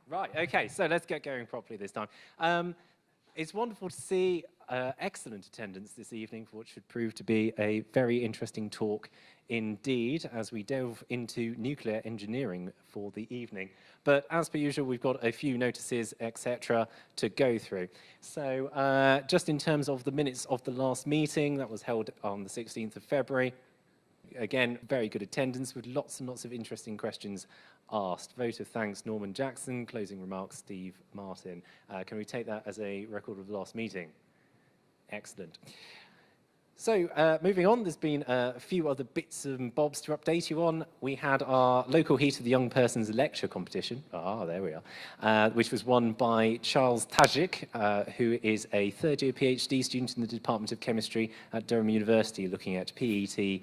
Right, okay, so let's get going properly this time. It's wonderful to see excellent attendance this evening for what should prove to be a very interesting talk indeed as we delve into nuclear engineering for the evening. But as per usual, we've got a few notices, etc., to go through. So just in terms of the minutes of the last meeting that was held on the 16th of February, again, very good attendance with lots and lots of interesting questions asked. Vote of thanks, Norman Jackson. Closing remarks, Steve Martin. Can we take that as a record of the last meeting? Excellent. So moving on, there's been a few other bits and bobs to update you on. We had our local Heat of the Young Persons lecture competition. Ah, there we are. Which was won by Charles Tajik, who is a third-year PhD student in the Department of Chemistry at Durham University, looking at PET,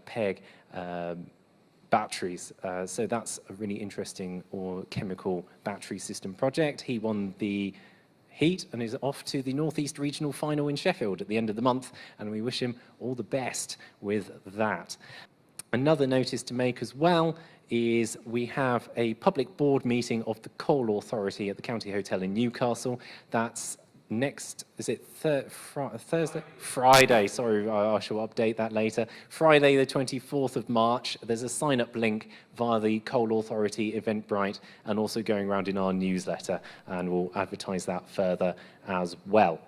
PEG, batteries. So that's a really interesting chemical battery system project. He won the Heat and is off to the Northeast Regional Final in Sheffield at the end of the month, and we wish him all the best with that. Another notice to make as well is we have a public board meeting of the Coal Authority at the County Hotel in Newcastle. That's next, is it Thursday? Friday, sorry, I shall update that later. Friday the 24th of March, there's a sign-up link via the Coal Authority Eventbrite and also going around in our newsletter, and we'll advertise that further as well.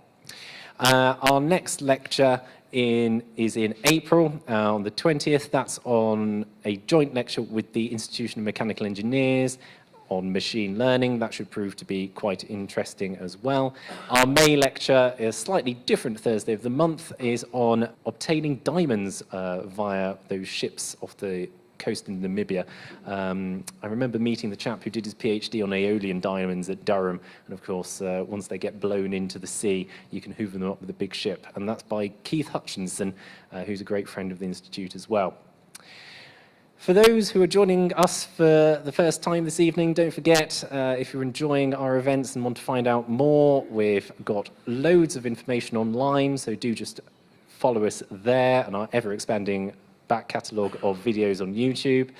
Our next lecture is in April on the 20th. That's on a joint lecture with the Institution of Mechanical Engineers on machine learning. That should prove to be quite interesting as well. Our May lecture, is a slightly different Thursday of the month, is on obtaining diamonds via those ships off the coast in Namibia. I remember meeting the chap who did his PhD on Aeolian diamonds at Durham, and of course, once they get blown into the sea, you can hoover them up with a big ship, and that's by Keith Hutchinson, who's a great friend of the Institute as well. For those who are joining us for the first time this evening, don't forget, if you're enjoying our events and want to find out more, we've got loads of information online, so do just follow us there and our ever-expanding back catalogue of videos on YouTube.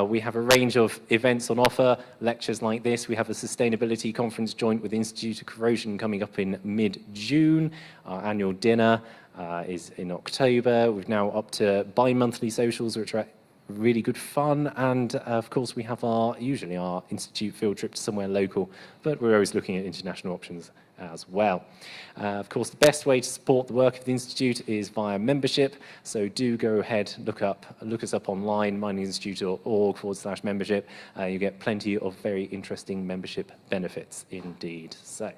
We have a range of events on offer, lectures like this. We have a sustainability conference joint with the Institute of Corrosion coming up in mid-June. Our annual dinner is in October. We've now up to bi-monthly socials, which are really good fun, and of course we have usually our institute field trip to somewhere local, but we're always looking at international options as well. Of course, the best way to support the work of the institute is via membership, so do go ahead, look us up online, mineinstitute.org/membership. You get plenty of very interesting membership benefits indeed. So,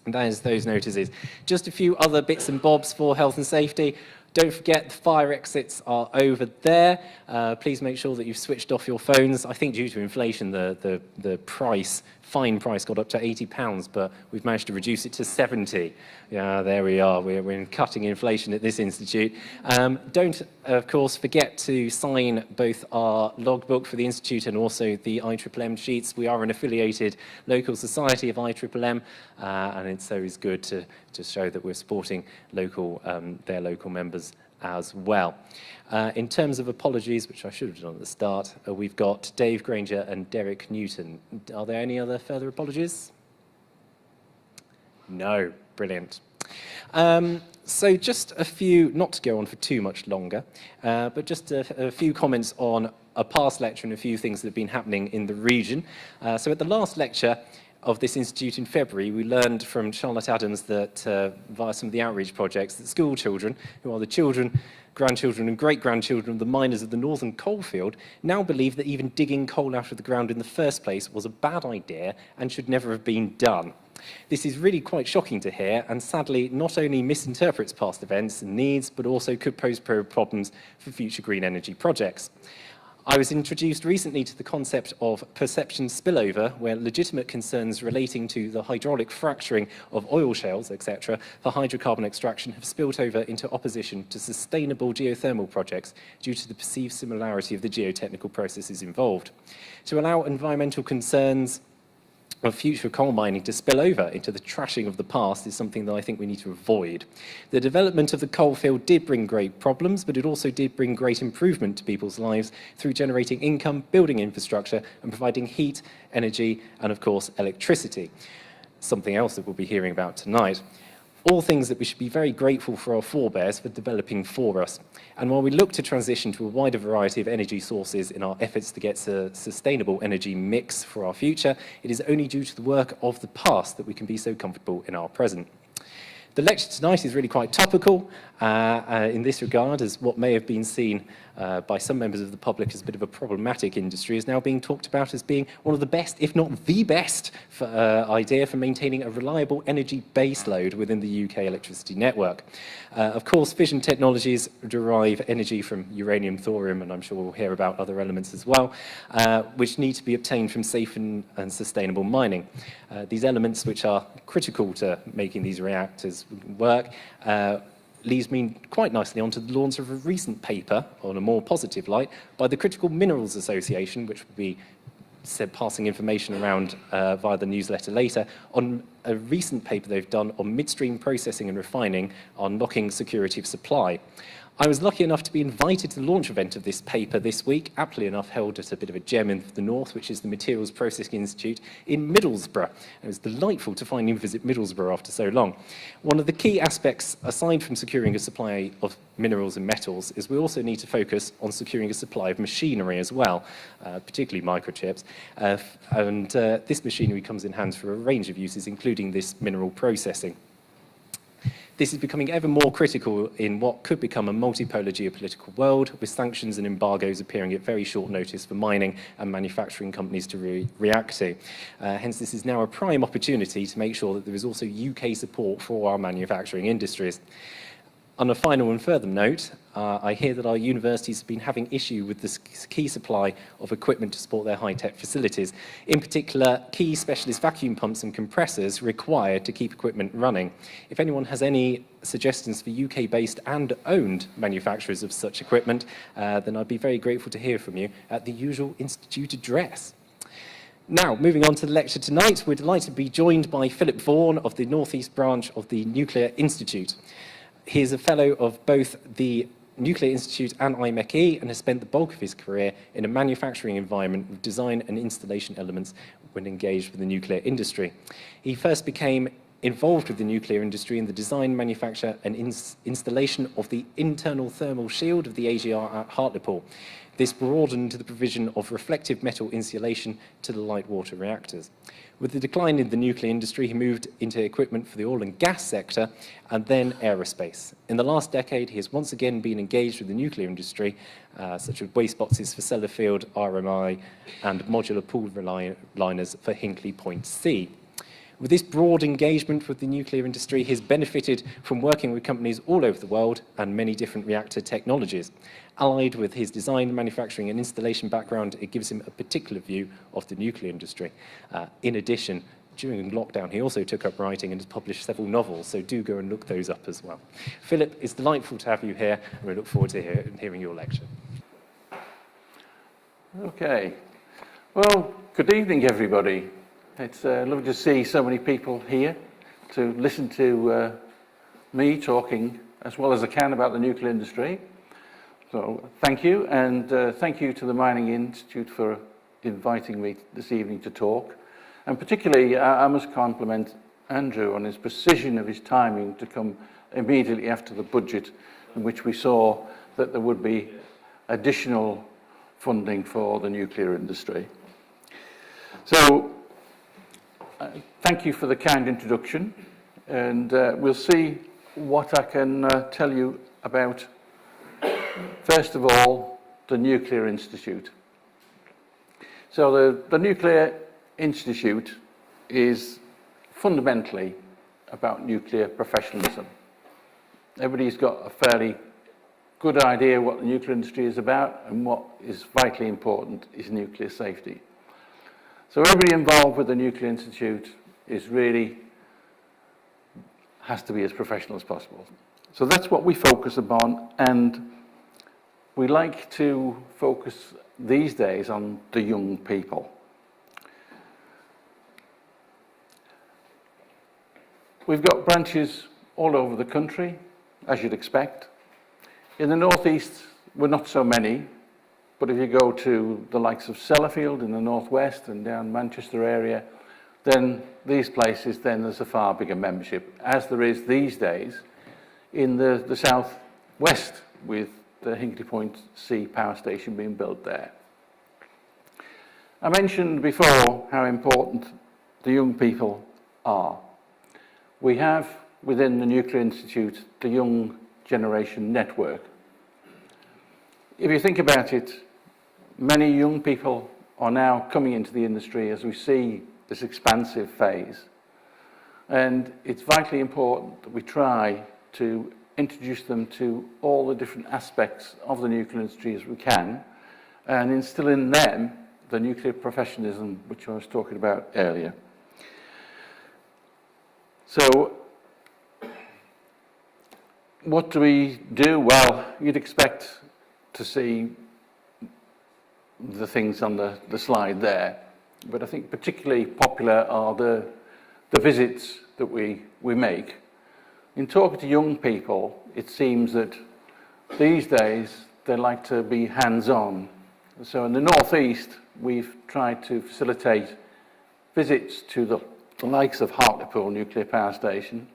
and that is those notices. Just a few other bits and bobs for health and safety. Don't forget the fire exits are over there. Please make sure that you've switched off your phones. I think due to inflation, the fine price got up to £80, but we've managed to reduce it to 70. Yeah, there we are. We're cutting inflation at this institute. Don't, of course, forget to sign both our logbook for the institute and also the IMMM sheets. We are an affiliated local society of IMMM, and it's always good to show that we're supporting their local members as well. In terms of apologies, which I should have done at the start, we've got Dave Granger and Derek Newton. Are there any other further apologies? No. Brilliant. So just a few, not to go on for too much longer, but just a few comments on a past lecture and a few things that have been happening in the region. So at the last lecture of this institute in February, we learned from Charlotte Adams that via some of the outreach projects that school children, who are the children, grandchildren and great-grandchildren of the miners of the northern coalfield, now believe that even digging coal out of the ground in the first place was a bad idea and should never have been done. This is really quite shocking to hear, and sadly not only misinterprets past events and needs, but also could pose problems for future green energy projects. I was introduced recently to the concept of perception spillover, where legitimate concerns relating to the hydraulic fracturing of oil shales, etc., for hydrocarbon extraction have spilt over into opposition to sustainable geothermal projects due to the perceived similarity of the geotechnical processes involved. To allow environmental concerns of future coal mining to spill over into the trashing of the past is something that I think we need to avoid. The development of the coal field did bring great problems, but it also did bring great improvement to people's lives through generating income, building infrastructure, and providing heat, energy, and of course, electricity. Something else that we'll be hearing about tonight. All things that we should be very grateful for our forebears for developing for us. And while we look to transition to a wider variety of energy sources in our efforts to get a sustainable energy mix for our future, it is only due to the work of the past that we can be so comfortable in our present. The lecture tonight is really quite topical in this regard, as what may have been seen by some members of the public as a bit of a problematic industry is now being talked about as being one of the best, if not the best, idea for maintaining a reliable energy baseload within the UK electricity network. Of course, fission technologies derive energy from uranium, thorium, and I'm sure we'll hear about other elements as well, which need to be obtained from safe and sustainable mining. These elements, which are critical to making these reactors work, leads me quite nicely onto the launch of a recent paper, on a more positive light, by the Critical Minerals Association, which will be passing information around via the newsletter later, on a recent paper they've done on midstream processing and refining on unlocking security of supply. I was lucky enough to be invited to the launch event of this paper this week, aptly enough held at a bit of a gem in the north, which is the Materials Processing Institute in Middlesbrough. It was delightful to finally visit Middlesbrough after so long. One of the key aspects, aside from securing a supply of minerals and metals, is we also need to focus on securing a supply of machinery as well, particularly microchips. This machinery comes in hands for a range of uses, including this mineral processing. This is becoming ever more critical in what could become a multipolar geopolitical world, with sanctions and embargoes appearing at very short notice for mining and manufacturing companies to react to. Hence, this is now a prime opportunity to make sure that there is also UK support for our manufacturing industries. On a final and further note, I hear that our universities have been having issue with the key supply of equipment to support their high-tech facilities. In particular, key specialist vacuum pumps and compressors required to keep equipment running. If anyone has any suggestions for UK-based and owned manufacturers of such equipment, then I'd be very grateful to hear from you at the usual Institute address. Now, moving on to the lecture tonight, we're delighted to be joined by Philip Vaughan of the North East branch of the Nuclear Institute. He is a fellow of both the Nuclear Institute and NEIMME and has spent the bulk of his career in a manufacturing environment with design and installation elements when engaged with the nuclear industry. He first became involved with the nuclear industry in the design, manufacture and installation of the internal thermal shield of the AGR at Hartlepool. This broadened to the provision of reflective metal insulation to the light water reactors. With the decline in the nuclear industry, he moved into equipment for the oil and gas sector and then aerospace. In the last decade, he has once again been engaged with the nuclear industry, such as waste boxes for Sellafield, RMI, and modular pool liners for Hinkley Point C. With this broad engagement with the nuclear industry, he has benefited from working with companies all over the world and many different reactor technologies. Allied with his design, manufacturing and installation background, it gives him a particular view of the nuclear industry. In addition, during lockdown, he also took up writing and has published several novels, so do go and look those up as well. Philip, it's delightful to have you here, and we look forward to hearing your lecture. Okay. Well, good evening, everybody. It's lovely to see so many people here to listen to me talking as well as I can about the nuclear industry. So thank you, and thank you to the Mining Institute for inviting me this evening to talk. And particularly, I must compliment Andrew on his precision of his timing to come immediately after the budget, in which we saw that there would be additional funding for the nuclear industry. So, thank you for the kind introduction, and we'll see what I can tell you about, first of all, the Nuclear Institute. So the Nuclear Institute is fundamentally about nuclear professionalism. Everybody's got a fairly good idea what the nuclear industry is about, and what is vitally important is nuclear safety. So everybody involved with the Nuclear Institute is really has to be as professional as possible. So that's what we focus upon, and we like to focus these days on the young people. we've got branches all over the country, as you'd expect. In the northeast, we're not so many, but if you go to the likes of Sellafield in the northwest and down Manchester area, then these places, then there's a far bigger membership, as there is these days in the southwest with the Hinkley Point C power station being built there. I mentioned before how important the young people are. We have within the Nuclear Institute the Young Generation Network. If you think about it, many young people are now coming into the industry as we see this expansive phase. And it's vitally important that we try to introduce them to all the different aspects of the nuclear industry as we can, and instill in them the nuclear professionalism, which I was talking about earlier. So, what do we do? Well, you'd expect to see the things on the slide there, but I think particularly popular are the visits that we make. In talking to young people, it seems that these days they like to be hands-on. So in the northeast, we've tried to facilitate visits to the likes of Hartlepool Nuclear Power Station.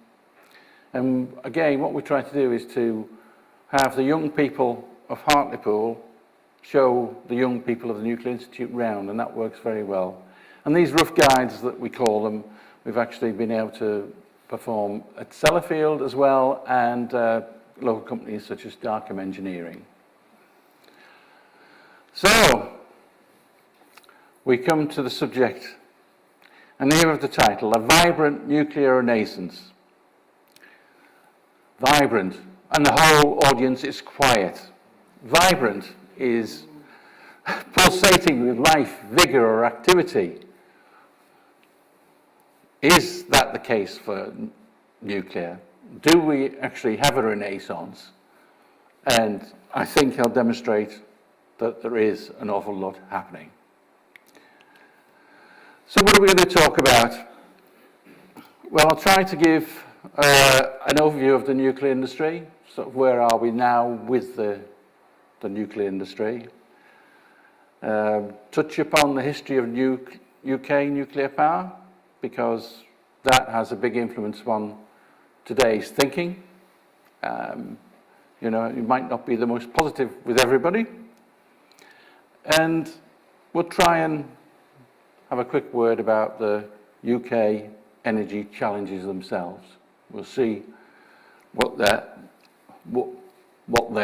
And again, what we try to do is to have the young people of Hartlepool show the young people of the Nuclear Institute round, and that works very well. And these rough guides that we call them, we've actually been able to perform at Sellafield as well, and local companies such as Darkham Engineering. So, we come to the subject, and here is the title, A Vibrant Nuclear Renaissance. Vibrant, and the whole audience is quiet. Vibrant is pulsating with life, vigour or activity. Is that the case for nuclear? Do we actually have a renaissance? And I think I'll demonstrate that there is an awful lot happening. So what are we going to talk about? Well, I'll try to give an overview of the nuclear industry, sort of where are we now with the nuclear industry. Touch upon the history of UK nuclear power, because that has a big influence on today's thinking. You know, it might not be the most positive with everybody. And we'll try and have a quick word about the UK energy challenges themselves. We'll see what they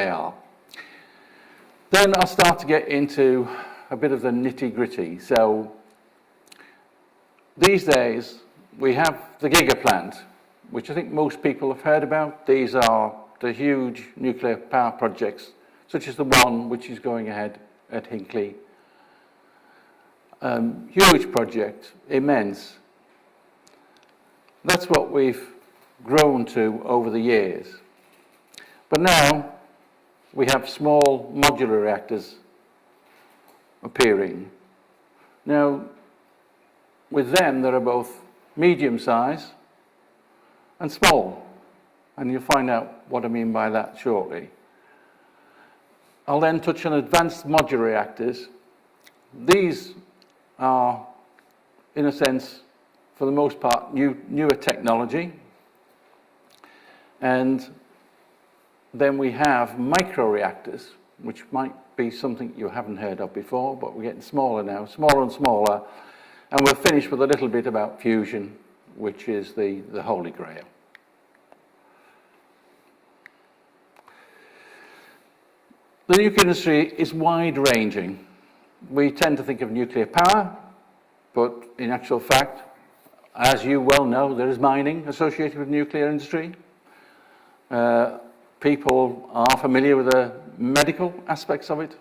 are. Then I'll start to get into a bit of the nitty-gritty. So these days we have the Gigaplant, which I think most people have heard about. These are the huge nuclear power projects, such as the one which is going ahead at Hinkley. Huge project, immense. That's what we've grown to over the years. But now we have small modular reactors appearing. Now, with them, there are both medium size and small, and you'll find out what I mean by that shortly. I'll then touch on advanced modular reactors. These are, in a sense, for the most part, newer technology. And then we have microreactors, which might be something you haven't heard of before, but we're getting smaller now, smaller and smaller. And we'll finish with a little bit about fusion, which is the holy grail. The nuclear industry is wide-ranging. We tend to think of nuclear power, but in actual fact, as you well know, there is mining associated with the nuclear industry. People are familiar with the medical aspects of it.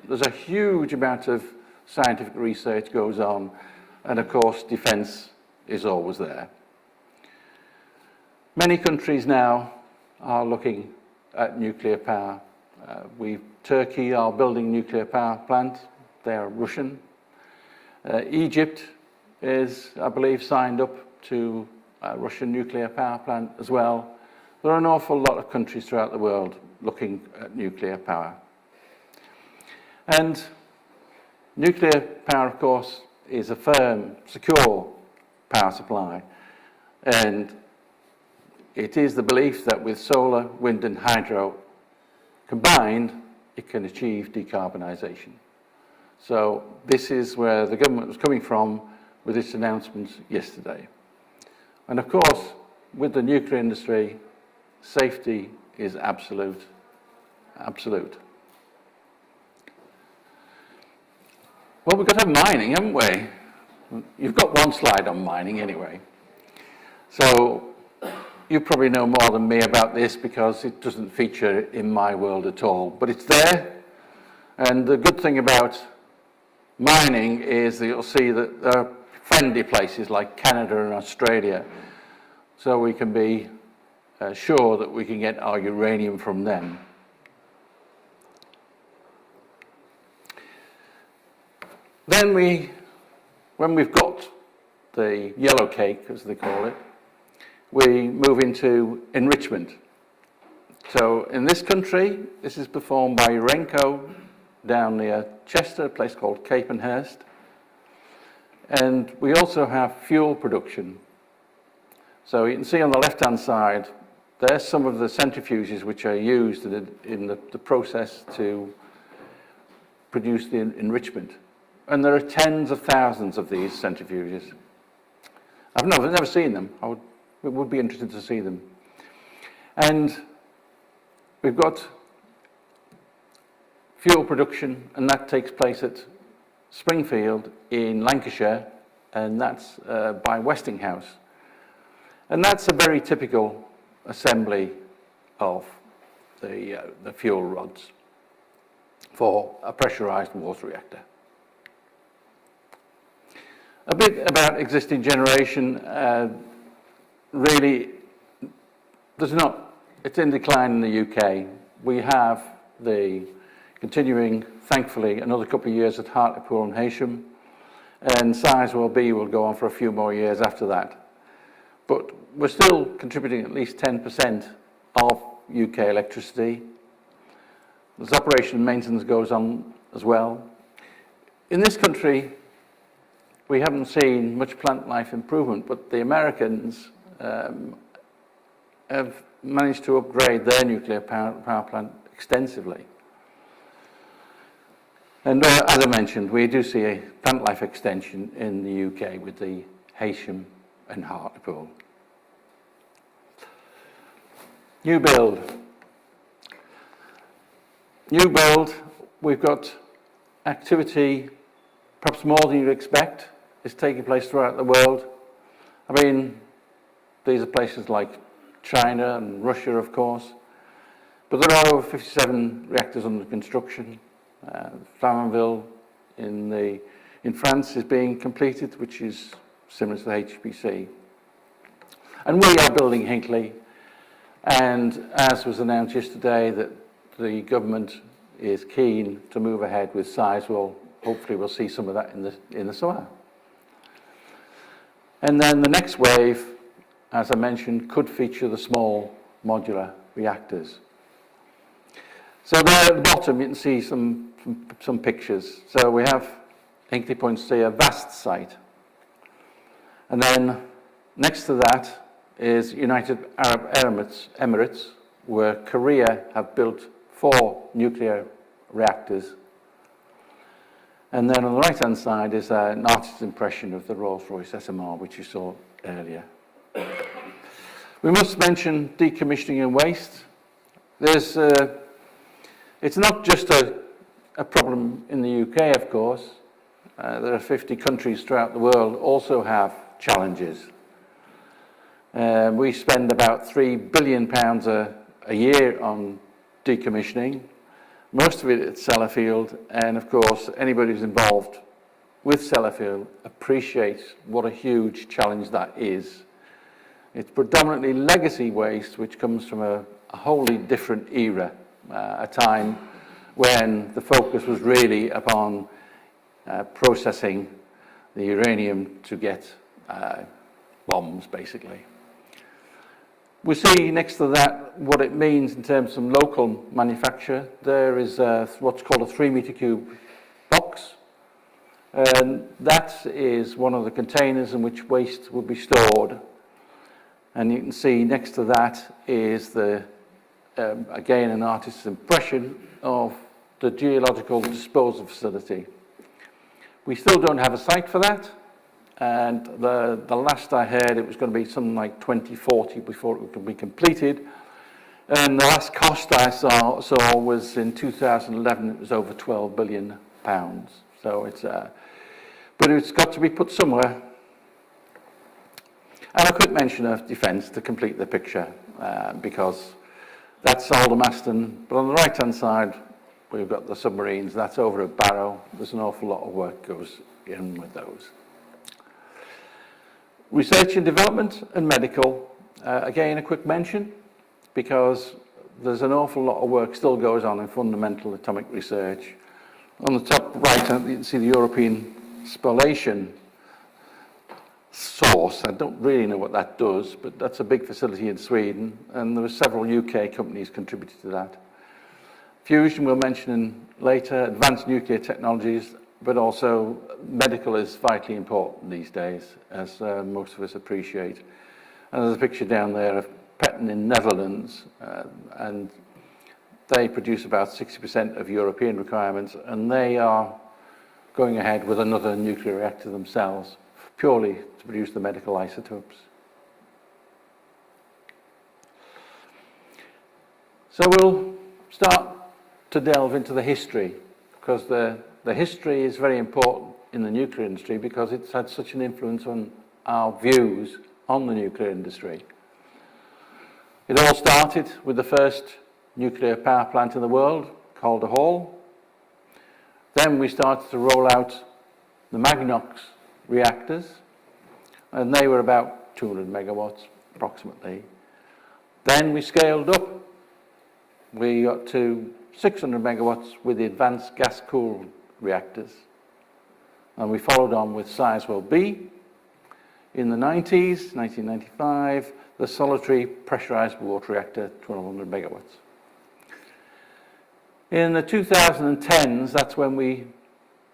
There's a huge amount of scientific research goes on, and of course, defence is always there. Many countries now are looking at nuclear power. Turkey are building a nuclear power plant. They are Russian. Egypt is, I believe, signed up to Russian nuclear power plant as well. There are an awful lot of countries throughout the world looking at nuclear power. And nuclear power, of course, is a firm, secure power supply. And it is the belief that with solar, wind and hydro combined, it can achieve decarbonisation. So this is where the government was coming from with its announcements yesterday. And of course, with the nuclear industry, safety is absolute. Well, we've got to have mining, haven't we? You've got one slide on mining anyway. So you probably know more than me about this because it doesn't feature in my world at all, but it's there. And the good thing about mining is that you'll see that there are friendly places like Canada and Australia, so we can be sure that we can get our uranium from them. Then when we've got the yellow cake, as they call it, we move into enrichment. So in this country, this is performed by Urenco down near Chester, a place called Capenhurst. And we also have fuel production. So you can see on the left-hand side, there's some of the centrifuges which are used in the process to produce the enrichment. And there are tens of thousands of these centrifuges. I've never seen them. It would be interesting to see them. And we've got fuel production, and that takes place at Springfield in Lancashire, and that's by Westinghouse. And that's a very typical assembly of the fuel rods for a pressurized water reactor. A bit about existing generation. Really, it's in decline in the UK. We have the continuing, thankfully, another couple of years at Hartlepool and Heysham, and Sizewell B will go on for a few more years after that. But we're still contributing at least 10% of UK electricity. There's operation and maintenance goes on as well. In this country, we haven't seen much plant life improvement, but the Americans have managed to upgrade their nuclear power plant extensively. And as I mentioned, we do see a plant life extension in the UK with the Heysham and Hartlepool. New build. New build, we've got activity perhaps more than you'd expect is taking place throughout the world. I mean, these are places like China and Russia, of course, but there are over 57 reactors under construction. Flamanville in France is being completed, which is similar to the HPC. And we are building Hinkley, and as was announced yesterday, that the government is keen to move ahead with Sizewell. Hopefully we'll see some of that in the summer. And then the next wave, as I mentioned, could feature the small modular reactors. So there at the bottom you can see some pictures. So we have Hinkley Point C, a vast site. And then next to that is United Arab Emirates, where Korea have built 4 nuclear reactors. And then on the right-hand side is an artist's impression of the Rolls-Royce SMR, which you saw earlier. We must mention decommissioning and waste. It's not just a problem in the UK, of course. There are 50 countries throughout the world also have challenges. We spend about £3 billion a year on decommissioning, most of it at Sellafield, and of course anybody who's involved with Sellafield appreciates what a huge challenge that is. It's predominantly legacy waste which comes from a wholly different era, a time when the focus was really upon processing the uranium to get bombs, basically. We see next to that what it means in terms of local manufacture. There is what's called a 3-meter cube box. And that is one of the containers in which waste will be stored. And you can see next to that is the, again, an artist's impression of the geological disposal facility. We still don't have a site for that. And the last I heard, it was going to be something like 2040 before it could be completed. And the last cost I saw was in 2011, it was over £12 billion. So it's, but it's got to be put somewhere. And a quick mention of defence to complete the picture, because that's Aldermaston, but on the right-hand side, we've got the submarines. That's over at Barrow. There's an awful lot of work goes in with those. Research and development and medical, again, a quick mention, because there's an awful lot of work still goes on in fundamental atomic research. On the top right, you can see the European spallation source. I don't really know what that does, but that's a big facility in Sweden, and there were several UK companies contributed to that. Fusion we'll mention later, advanced nuclear technologies, but also medical is vitally important these days, as most of us appreciate. And there's a picture down there of Petten in Netherlands, and they produce about 60% of European requirements, and they are going ahead with another nuclear reactor themselves, purely to produce the medical isotopes. So we'll start to delve into the history, because the history is very important in the nuclear industry because it's had such an influence on our views on the nuclear industry. It all started with the first nuclear power plant in the world, Calder Hall. Then we started to roll out the Magnox reactors, and they were about 200 megawatts approximately. Then we scaled up. We got to 600 megawatts with the advanced gas-cooled reactors. And we followed on with Sizewell B. In the 90s, 1995, the solitary pressurized water reactor, 1200 megawatts. In the 2010s, that's when we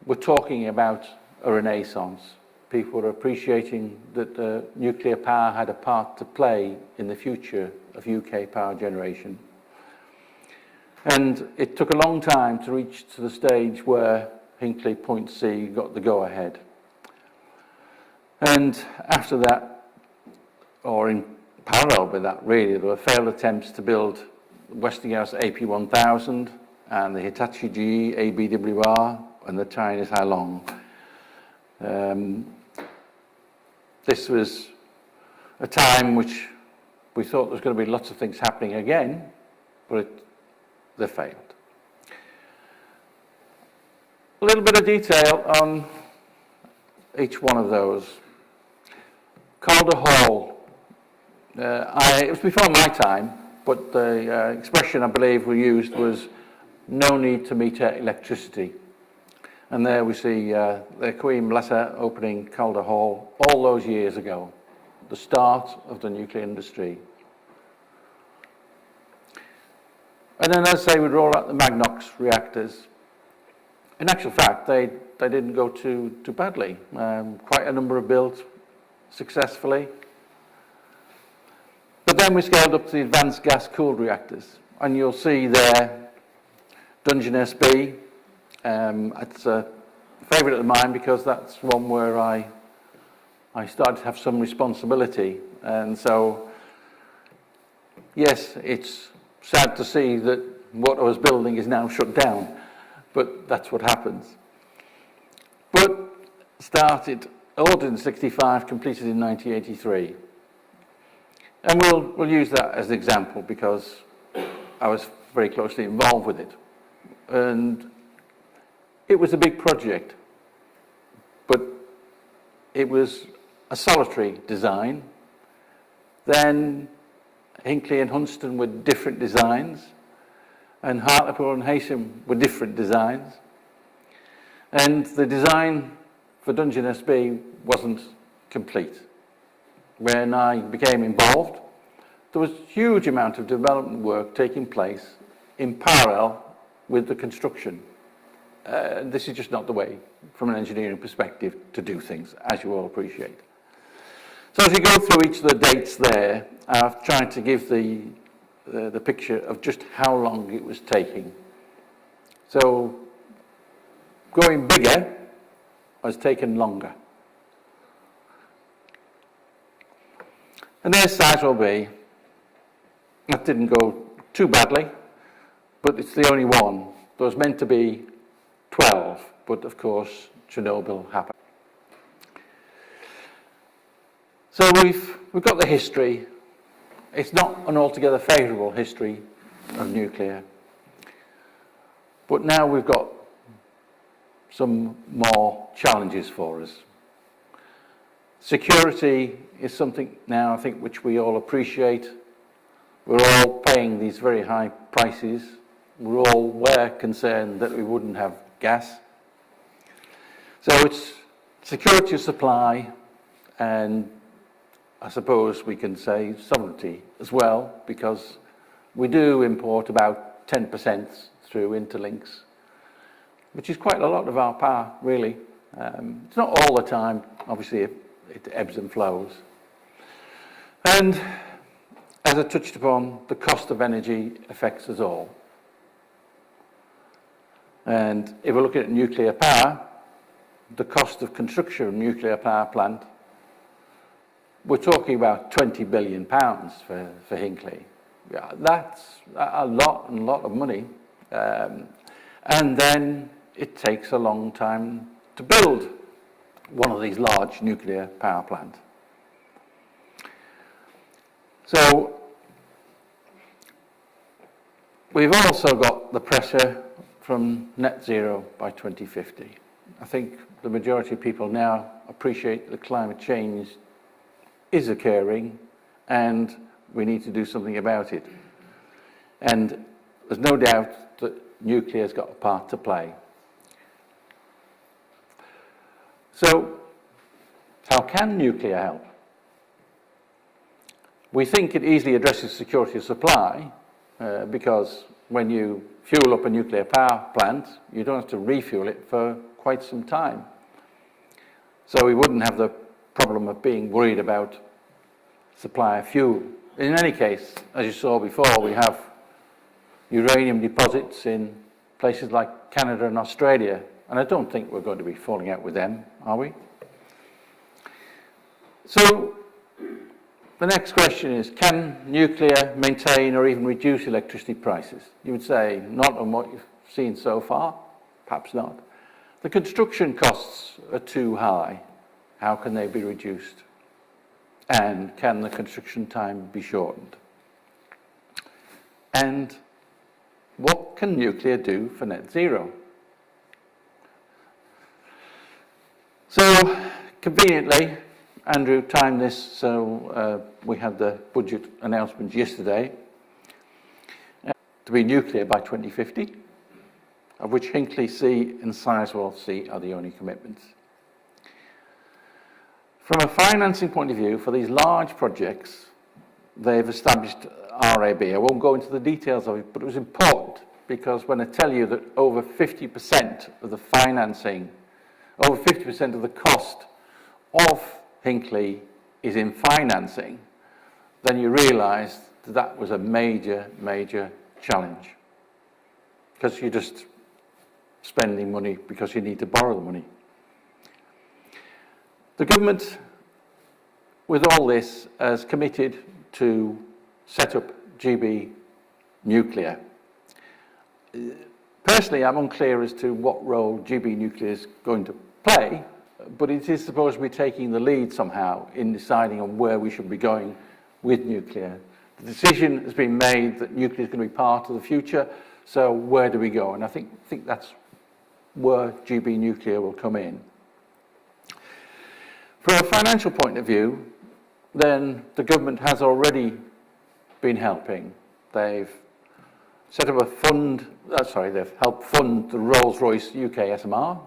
were talking about a renaissance. People were appreciating that nuclear power had a part to play in the future of UK power generation. And it took a long time to reach to the stage where Hinkley Point C got the go-ahead. And after that, or in parallel with that really, there were failed attempts to build Westinghouse AP1000 and the Hitachi GE ABWR and the Chinese Hailong. This was a time which we thought there was going to be lots of things happening again, but they failed. A little bit of detail on each one of those. Calder Hall. It was before my time, but the expression I believe we used was no need to meter electricity. And there we see the Queen Blessa opening Calder Hall all those years ago, the start of the nuclear industry. And then, as they would roll out the Magnox reactors, in actual fact, they didn't go too badly. Quite a number are built successfully. But then we scaled up to the advanced gas-cooled reactors. And you'll see there, Dungeness B. It's a favourite of mine because that's one where I started to have some responsibility. And so, yes, it's sad to see that what I was building is now shut down, but that's what happens. But started, ordered in 65, completed in 1983. And we'll use that as an example because I was very closely involved with it. And it was a big project, but it was a solitary design. Then Hinkley and Huntston were different designs, and Hartlepool and Haysham were different designs. And the design for Dungeness B wasn't complete. When I became involved, there was a huge amount of development work taking place in parallel with the construction. This is just not the way, from an engineering perspective, to do things, as you all appreciate. So as we go through each of the dates there, I've tried to give the picture of just how long it was taking. So going bigger has taken longer. And their size will be, that didn't go too badly, but it's the only one. There was meant to be 12, but of course Chernobyl happened. So we've got the history. It's not an altogether favourable history of nuclear, but now we've got some more challenges for us. Security is something now, I think, which we all appreciate. We're all paying these very high prices. We're concerned that we wouldn't have gas. So it's security of supply, and I suppose we can say sovereignty as well, because we do import about 10% through interlinks, which is quite a lot of our power, really. It's not all the time, obviously it ebbs and flows. And as I touched upon, the cost of energy affects us all. And if we're looking at nuclear power, the cost of construction of a nuclear power plant, we're talking about £20 billion for Hinkley. Yeah, that's a lot of money. And then it takes a long time to build one of these large nuclear power plants. So we've also got the pressure from net zero by 2050. I think the majority of people now appreciate that climate change is occurring and we need to do something about it. And there's no doubt that nuclear's got a part to play. So how can nuclear help? We think it easily addresses security of supply because when you fuel up a nuclear power plant, you don't have to refuel it for quite some time. So we wouldn't have the problem of being worried about supply of fuel. In any case, as you saw before, we have uranium deposits in places like Canada and Australia, and I don't think we're going to be falling out with them, are we? So the next question is, can nuclear maintain or even reduce electricity prices? You would say, not on what you've seen so far, perhaps not. The construction costs are too high. How can they be reduced? And can the construction time be shortened? And what can nuclear do for net zero? So, conveniently, Andrew timed this so we had the budget announcement yesterday to be nuclear by 2050, of which Hinkley C and Sizewell C are the only commitments. From a financing point of view, for these large projects, they've established RAB. I won't go into the details of it, but it was important because when I tell you that over 50% of the financing, over 50% of the cost of Hinkley is in financing, then you realise that that was a major, major challenge. Because you're just spending money because you need to borrow the money. The government, with all this, has committed to set up GB nuclear. Personally, I'm unclear as to what role GB nuclear is going to play, but it is supposed to be taking the lead somehow in deciding on where we should be going with nuclear. The decision has been made that nuclear is going to be part of the future, so where do we go? And I think that's where GB nuclear will come in. From a financial point of view, then the government has already been helping. They've set up a fund, they've helped fund the Rolls-Royce UK SMR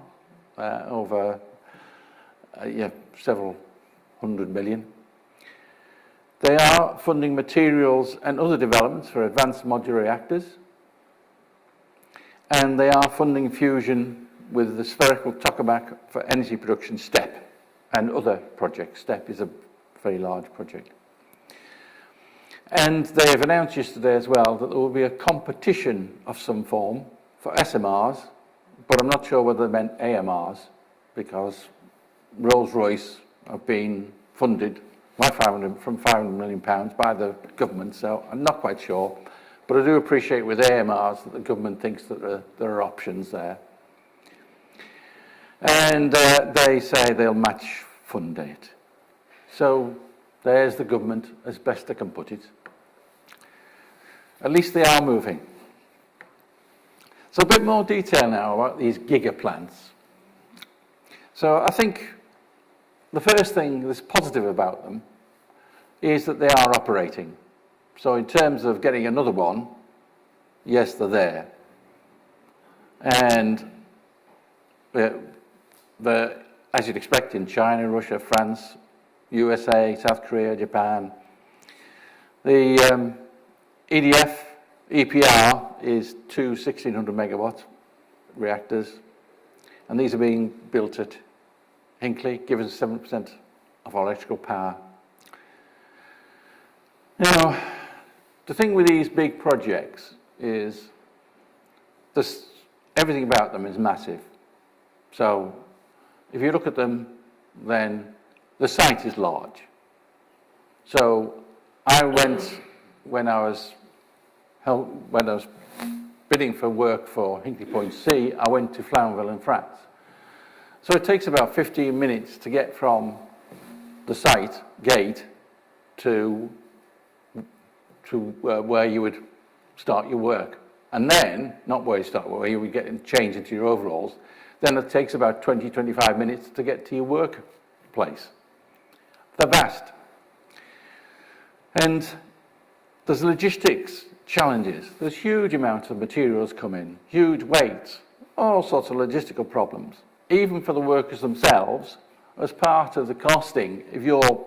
over several hundred million. They are funding materials and other developments for advanced modular reactors. And they are funding fusion with the spherical tokamak for energy production STEP and other projects. STEP is a very large project. And they have announced yesterday as well that there will be a competition of some form for SMRs, but I'm not sure whether they meant AMRs, because Rolls-Royce have been funded by from £500 million by the government, so I'm not quite sure. But I do appreciate with AMRs that the government thinks that there are options there. And they say they'll match fund it. So there's the government as best I can put it. At least they are moving. So a bit more detail now about these gigaplants. So I think the first thing that's positive about them is that they are operating. So in terms of getting another one, yes, they're there. And as you'd expect in China, Russia, France, USA, South Korea, Japan, the EPR is two 1600 megawatt reactors, and these are being built at Hinkley, giving us 7% of our electrical power. Now, the thing with these big projects is everything about them is massive. So if you look at them, then the site is large. So I went, when I was bidding for work for Hinkley Point C, I went to Flamanville in France. So it takes about 15 minutes to get from the site gate to where you would start your work. And then, not where you start, where you would get change into your overalls, then it takes about 20, 25 minutes to get to your workplace. They're vast. And there's logistics challenges. There's huge amounts of materials come in, huge weights, all sorts of logistical problems. Even for the workers themselves, as part of the costing, if you're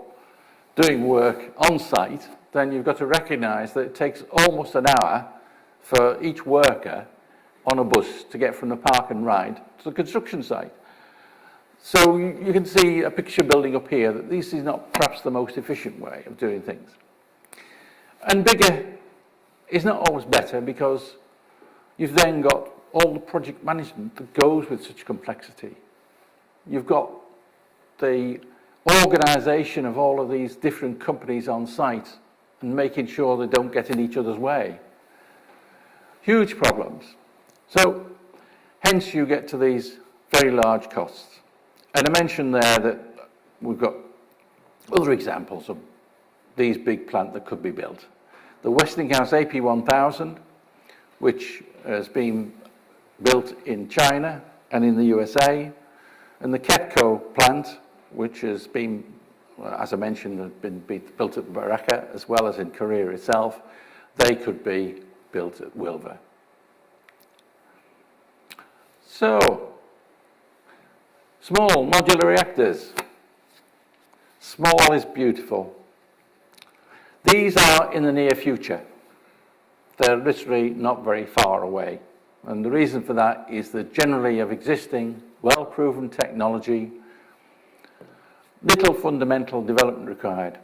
doing work on site, then you've got to recognise that it takes almost an hour for each worker on a bus to get from the park and ride to the construction site. So you can see a picture building up here that this is not perhaps the most efficient way of doing things. And bigger is not always better, because you've then got all the project management that goes with such complexity. You've got the organisation of all of these different companies on site and making sure they don't get in each other's way. Huge problems. So, hence you get to these very large costs. And I mentioned there that we've got other examples of these big plants that could be built. The Westinghouse AP1000, which has been built in China and in the USA, and the KEPCO plant, which has been, as I mentioned, has been built at Baraka as well as in Korea itself. They could be built at Wilver. So, small modular reactors. Small is beautiful. These are in the near future. They're literally not very far away. And the reason for that is that generally of existing, well-proven technology, little fundamental development required.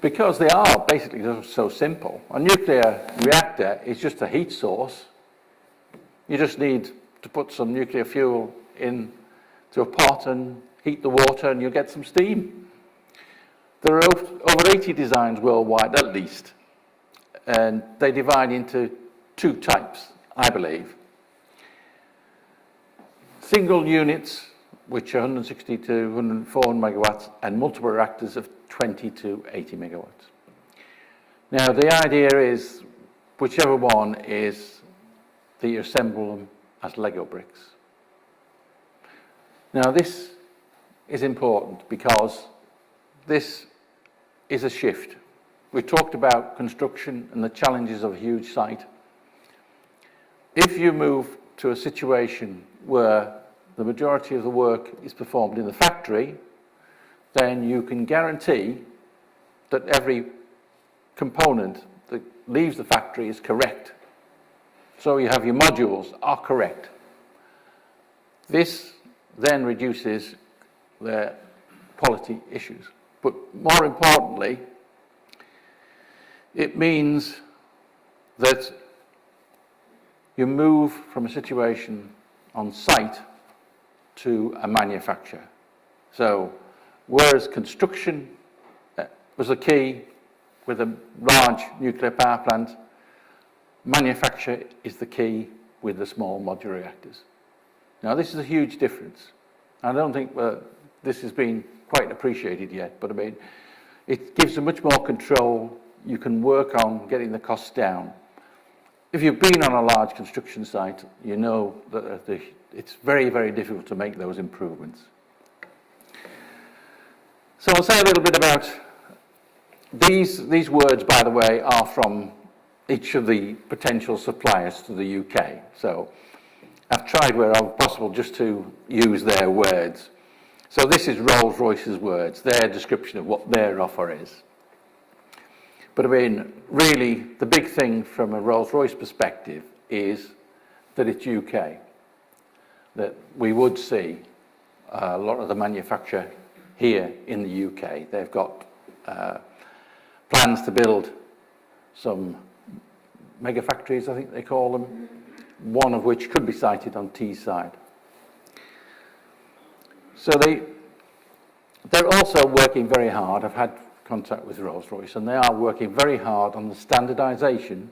Because they are basically so simple. A nuclear reactor is just a heat source. You just need to put some nuclear fuel into a pot and heat the water, and you'll get some steam. There are over 80 designs worldwide, at least. And they divide into two types, I believe. Single units, which are 160 to 104 megawatts, and multiple reactors of 20 to 80 megawatts. Now, the idea is, whichever one is, that you assemble them as Lego bricks. Now, this is important because this is a shift. We talked about construction and the challenges of a huge site. If you move to a situation where the majority of the work is performed in the factory, then you can guarantee that every component that leaves the factory is correct. So you have your modules are correct. This then reduces their quality issues. But more importantly, it means that you move from a situation on site to a manufacture. So whereas construction was the key with a large nuclear power plant, manufacture is the key with the small modular reactors. Now this is a huge difference. I don't think this has been quite appreciated yet, but I mean, it gives you much more control. You can work on getting the costs down. If you've been on a large construction site, you know that it's very, very difficult to make those improvements. So I'll say a little bit about these words, by the way, are from each of the potential suppliers to the UK. So I've tried where possible just to use their words. So this is Rolls-Royce's words, their description of what their offer is. But I mean, really, the big thing from a Rolls-Royce perspective is that it's UK, that we would see a lot of the manufacture here in the UK. They've got plans to build some mega factories, I think they call them, one of which could be sited on Teesside. So they're also working very hard. I've had contact with Rolls-Royce, and they are working very hard on the standardisation,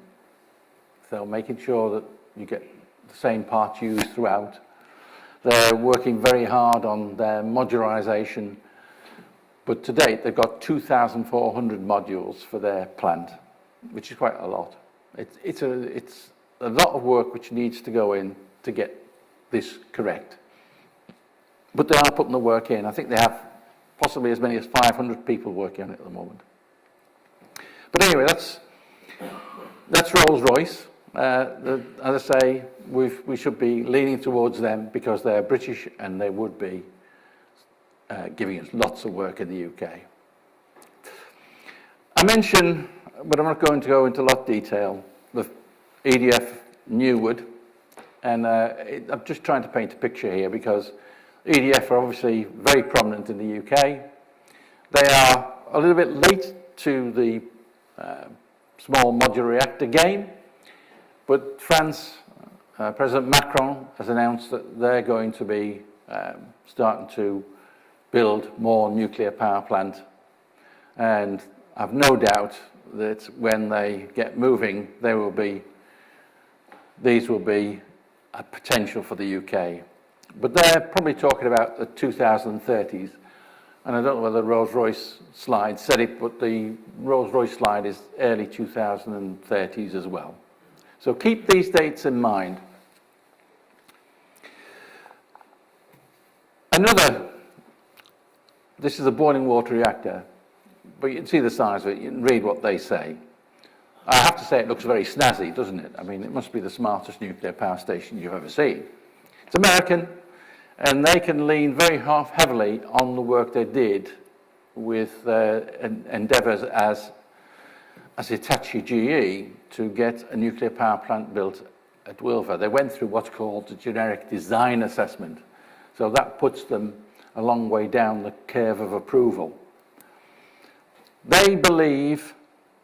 so making sure that you get the same parts used throughout. They're working very hard on their modularisation, but to date they've got 2,400 modules for their plant, which is quite a lot. It's a lot of work which needs to go in to get this correct. But they are putting the work in. I think they have possibly as many as 500 people working on it at the moment. But anyway, that's Rolls-Royce. As I say, we should be leaning towards them because they're British and they would be giving us lots of work in the UK. I mentioned, but I'm not going to go into a lot of detail, the EDF Newwood. And I'm just trying to paint a picture here because EDF are obviously very prominent in the UK. They are a little bit late to the small modular reactor game, but France, President Macron has announced that they're going to be starting to build more nuclear power plant. And I've no doubt that when they get moving, these will be a potential for the UK. But they're probably talking about the 2030s. And I don't know whether the Rolls-Royce slide said it, but the Rolls-Royce slide is early 2030s as well. So keep these dates in mind. This is a boiling water reactor, but you can see the size of it, you can read what they say. I have to say it looks very snazzy, doesn't it? I mean, it must be the smartest nuclear power station you've ever seen. It's American, and they can lean very heavily on the work they did with endeavours as Hitachi GE to get a nuclear power plant built at Wilver. They went through what's called the generic design assessment. So that puts them a long way down the curve of approval. They believe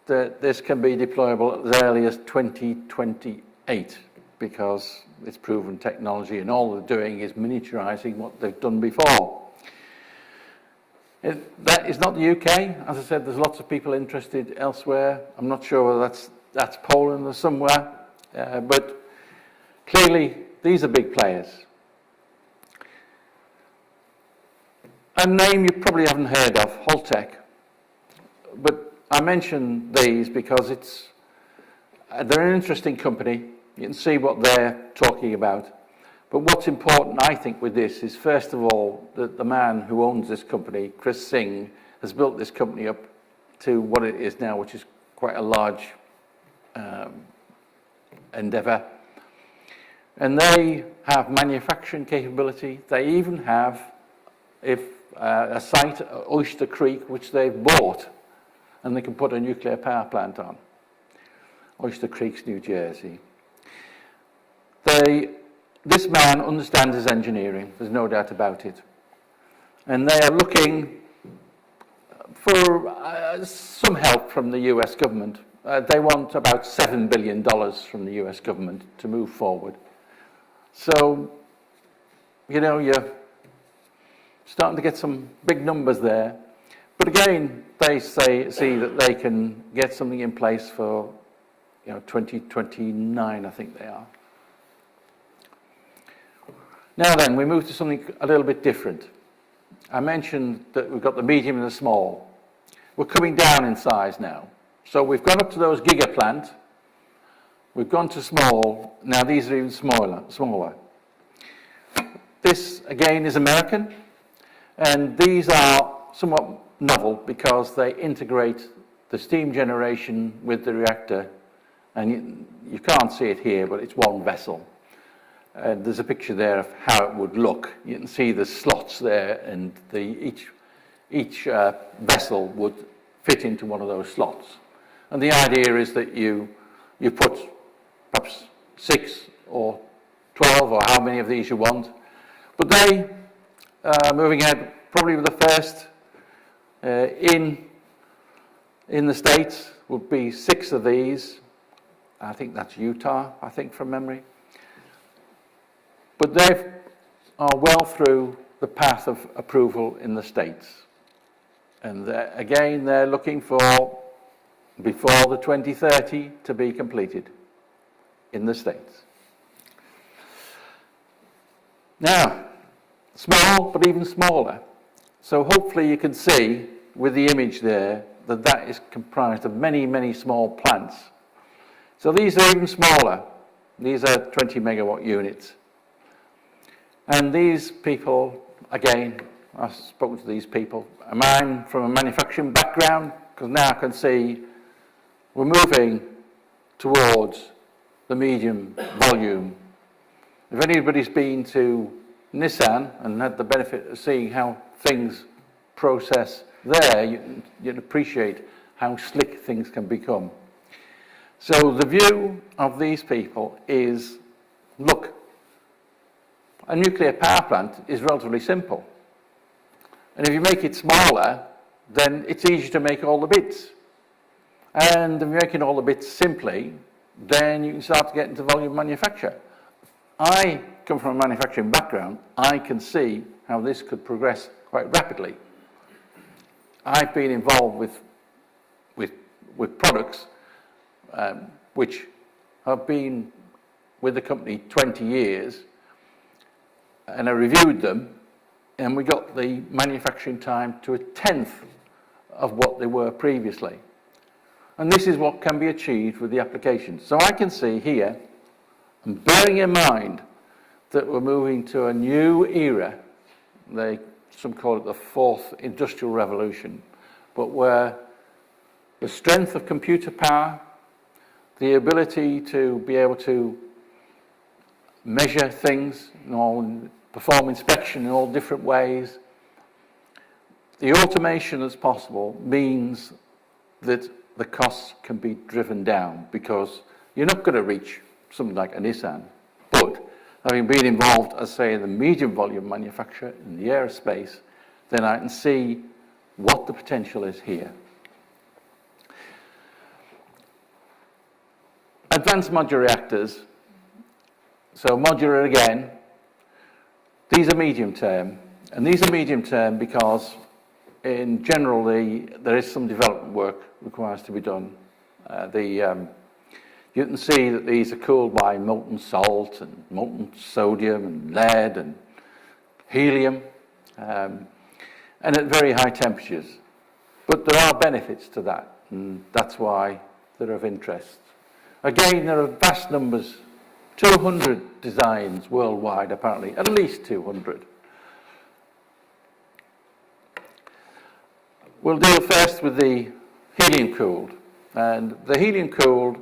that this can be deployable as early as 2028 because it's proven technology and all they're doing is miniaturising what they've done before. That is not the UK. As I said, there's lots of people interested elsewhere. I'm not sure whether that's Poland or somewhere, but clearly these are big players. A name you probably haven't heard of, Holtec, but I mention these because they're an interesting company. You can see what they're talking about. But what's important, I think, with this is, first of all, that the man who owns this company, Chris Singh, has built this company up to what it is now, which is quite a large endeavour. And they have manufacturing capability. They even have, if a site, Oyster Creek, which they've bought, and they can put a nuclear power plant on. Oyster Creek's New Jersey. This man understands his engineering, there's no doubt about it. And they are looking for some help from the US government. They want about $7 billion from the US government to move forward. So, you know, you're starting to get some big numbers there. But again, they see that they can get something in place for, 2029, I think they are. Now then, we move to something a little bit different. I mentioned that we've got the medium and the small. We're coming down in size now. So we've gone up to those gigaplant. We've gone to small. Now these are even smaller. This, again, is American. And these are somewhat novel because they integrate the steam generation with the reactor. And you can't see it here, but it's one vessel. There's a picture there of how it would look. You can see the slots there, and each vessel would fit into one of those slots. And the idea is that you put perhaps 6 or 12 or how many of these you want. But they, moving ahead, probably the first in the States would be 6 of these. I think that's Utah, I think, from memory. But they are well through the path of approval in the States. And again, they're looking for, before the 2030, to be completed in the States. Now, small, but even smaller. So hopefully you can see with the image there that that is comprised of many, many small plants. So these are even smaller. These are 20 megawatt units. And these people, again, I've spoken to these people. I'm from a manufacturing background, because now I can see we're moving towards the medium volume. If anybody's been to Nissan and had the benefit of seeing how things process there, you'd appreciate how slick things can become. So the view of these people is, look, a nuclear power plant is relatively simple. And if you make it smaller, then it's easier to make all the bits. And if you're making all the bits simply, then you can start to get into volume manufacture. I come from a manufacturing background. I can see how this could progress quite rapidly. I've been involved with products which have been with the company 20 years, and I reviewed them, and we got the manufacturing time to 1/10 of what they were previously. And this is what can be achieved with the application. So I can see here, and bearing in mind that we're moving to a new era, some call it the 4th industrial revolution, but where the strength of computer power, the ability to be able to measure things, perform inspection in all different ways, the automation that's possible means that the costs can be driven down, because you're not going to reach something like a Nissan. But having been involved, as say, in the medium volume manufacture in the aerospace, then I can see what the potential is here. Advanced modular reactors. So modular again. These are medium term, and these are medium term because in general there is some development work requires to be done. You can see that these are cooled by molten salt and molten sodium and lead and helium, and at very high temperatures. But there are benefits to that, and that's why they're of interest. Again, there are vast numbers, 200 designs worldwide apparently, at least 200. We'll deal first with the helium-cooled, and the helium-cooled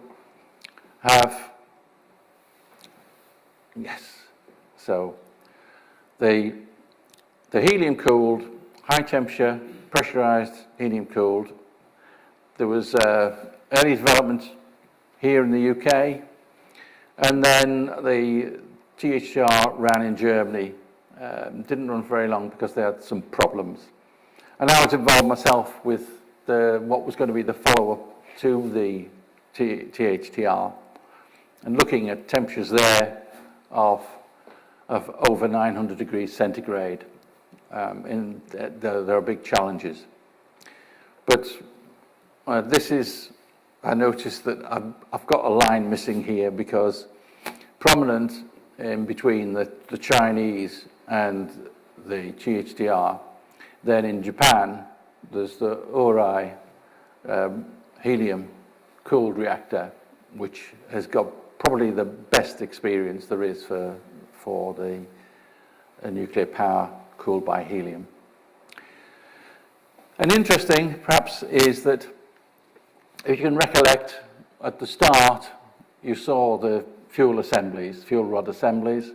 so the helium-cooled high temperature, pressurized, helium cooled. There was early development here in the UK, and then the THR ran in Germany. Didn't run very long because they had some problems. And I was involved myself with what was going to be the follow-up to the THTR, and looking at temperatures there of over 900 degrees centigrade. There are big challenges. But I noticed that I've got a line missing here, because prominent in between the Chinese and the THTR, then in Japan, there's the Ori helium cooled reactor, which has got probably the best experience there is for the nuclear power cooled by helium. And interesting, perhaps, is that if you can recollect, at the start, you saw the fuel assemblies, fuel rod assemblies.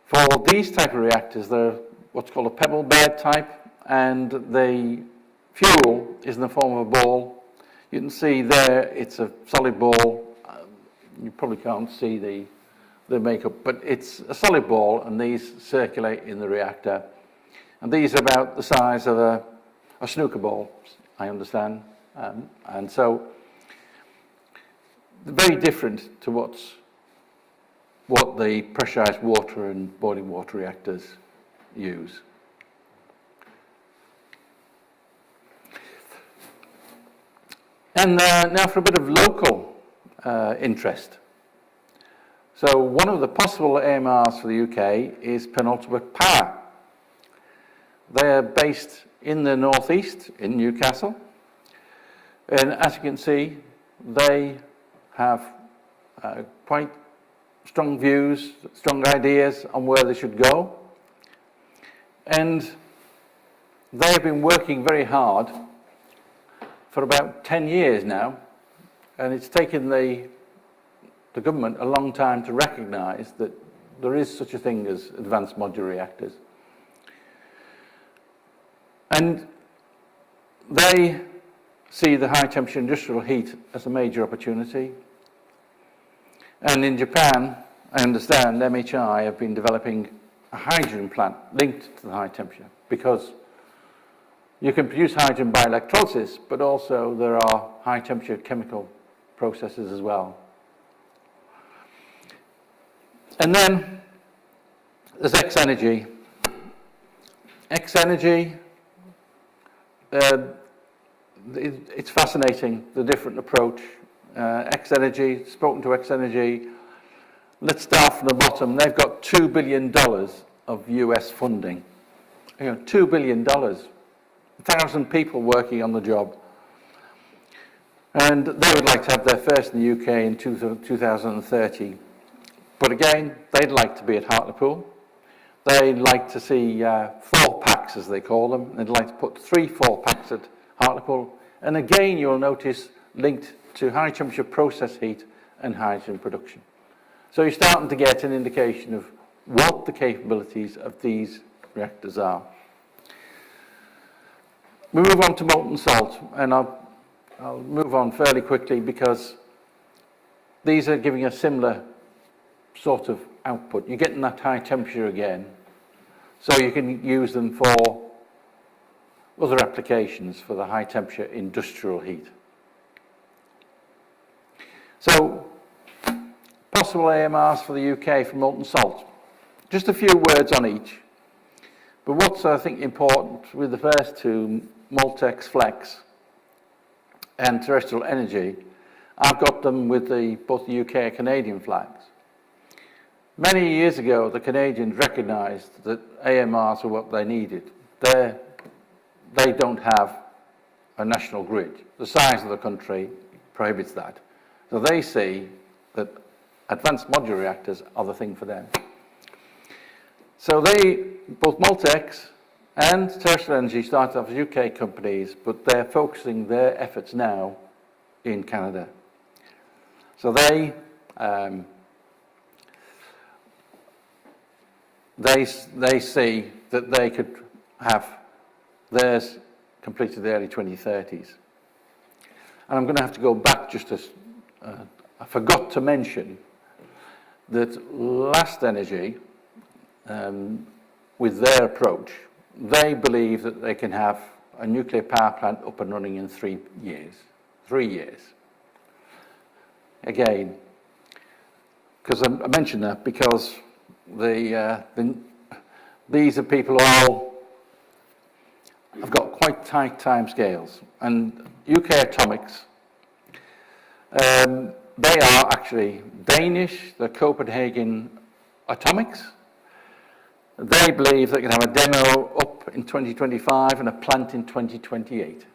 For these type of reactors, they're what's called a pebble bed type, and the fuel is in the form of a ball. You can see there, it's a solid ball. You probably can't see the makeup, but it's a solid ball, and these circulate in the reactor. And these are about the size of a snooker ball, I understand. And so, very different to what the pressurized water and boiling water reactors use. And now for a bit of local interest. So one of the possible AMRs for the UK is Penultimate Power. They're based in the northeast, in Newcastle. And as you can see, they have quite strong views, strong ideas on where they should go. And they have been working very hard for about 10 years now, and it's taken the government a long time to recognise that there is such a thing as advanced modular reactors. And they see the high temperature industrial heat as a major opportunity. And in Japan, I understand MHI have been developing a hydrogen plant linked to the high temperature, because you can produce hydrogen by electrolysis, but also there are high temperature chemical processes as well. And then there's X-Energy. X-Energy, it's fascinating, the different approach. X-Energy, spoken to X-Energy. Let's start from the bottom. They've got $2 billion of US funding. $2 billion. 1,000 people working on the job. And they would like to have their first in the UK in 2030. But again, they'd like to be at Hartlepool. They'd like to see 4 packs, as they call them. They'd like to put 3 4-packs at Hartlepool. And again, you'll notice linked to high temperature process heat and hydrogen production. So you're starting to get an indication of what the capabilities of these reactors are. We move on to molten salt, and I'll move on fairly quickly because these are giving a similar sort of output. You're getting that high temperature again, so you can use them for other applications for the high temperature industrial heat. So, possible AMRs for the UK for molten salt. Just a few words on each. But what's, I think, important with the first two, Moltex Flex and Terrestrial Energy, I've got them with both the UK and Canadian flags. Many years ago, the Canadians recognised that AMRs were what they needed. They don't have a national grid. The size of the country prohibits that. So they see that advanced modular reactors are the thing for them. So both Moltex and Terrestrial Energy started off as UK companies, but they're focusing their efforts now in Canada. So they see that they could have theirs completed in the early 2030s. And I'm going to have to go back just to, I forgot to mention that Last Energy, with their approach, they believe that they can have a nuclear power plant up and running in 3 years. 3 years. Again, because I mentioned that because these are people who all have got quite tight time scales. And UK Atomics, they are actually Danish, the Copenhagen Atomics. They believe they can have a demo up in 2025 and a plant in 2028.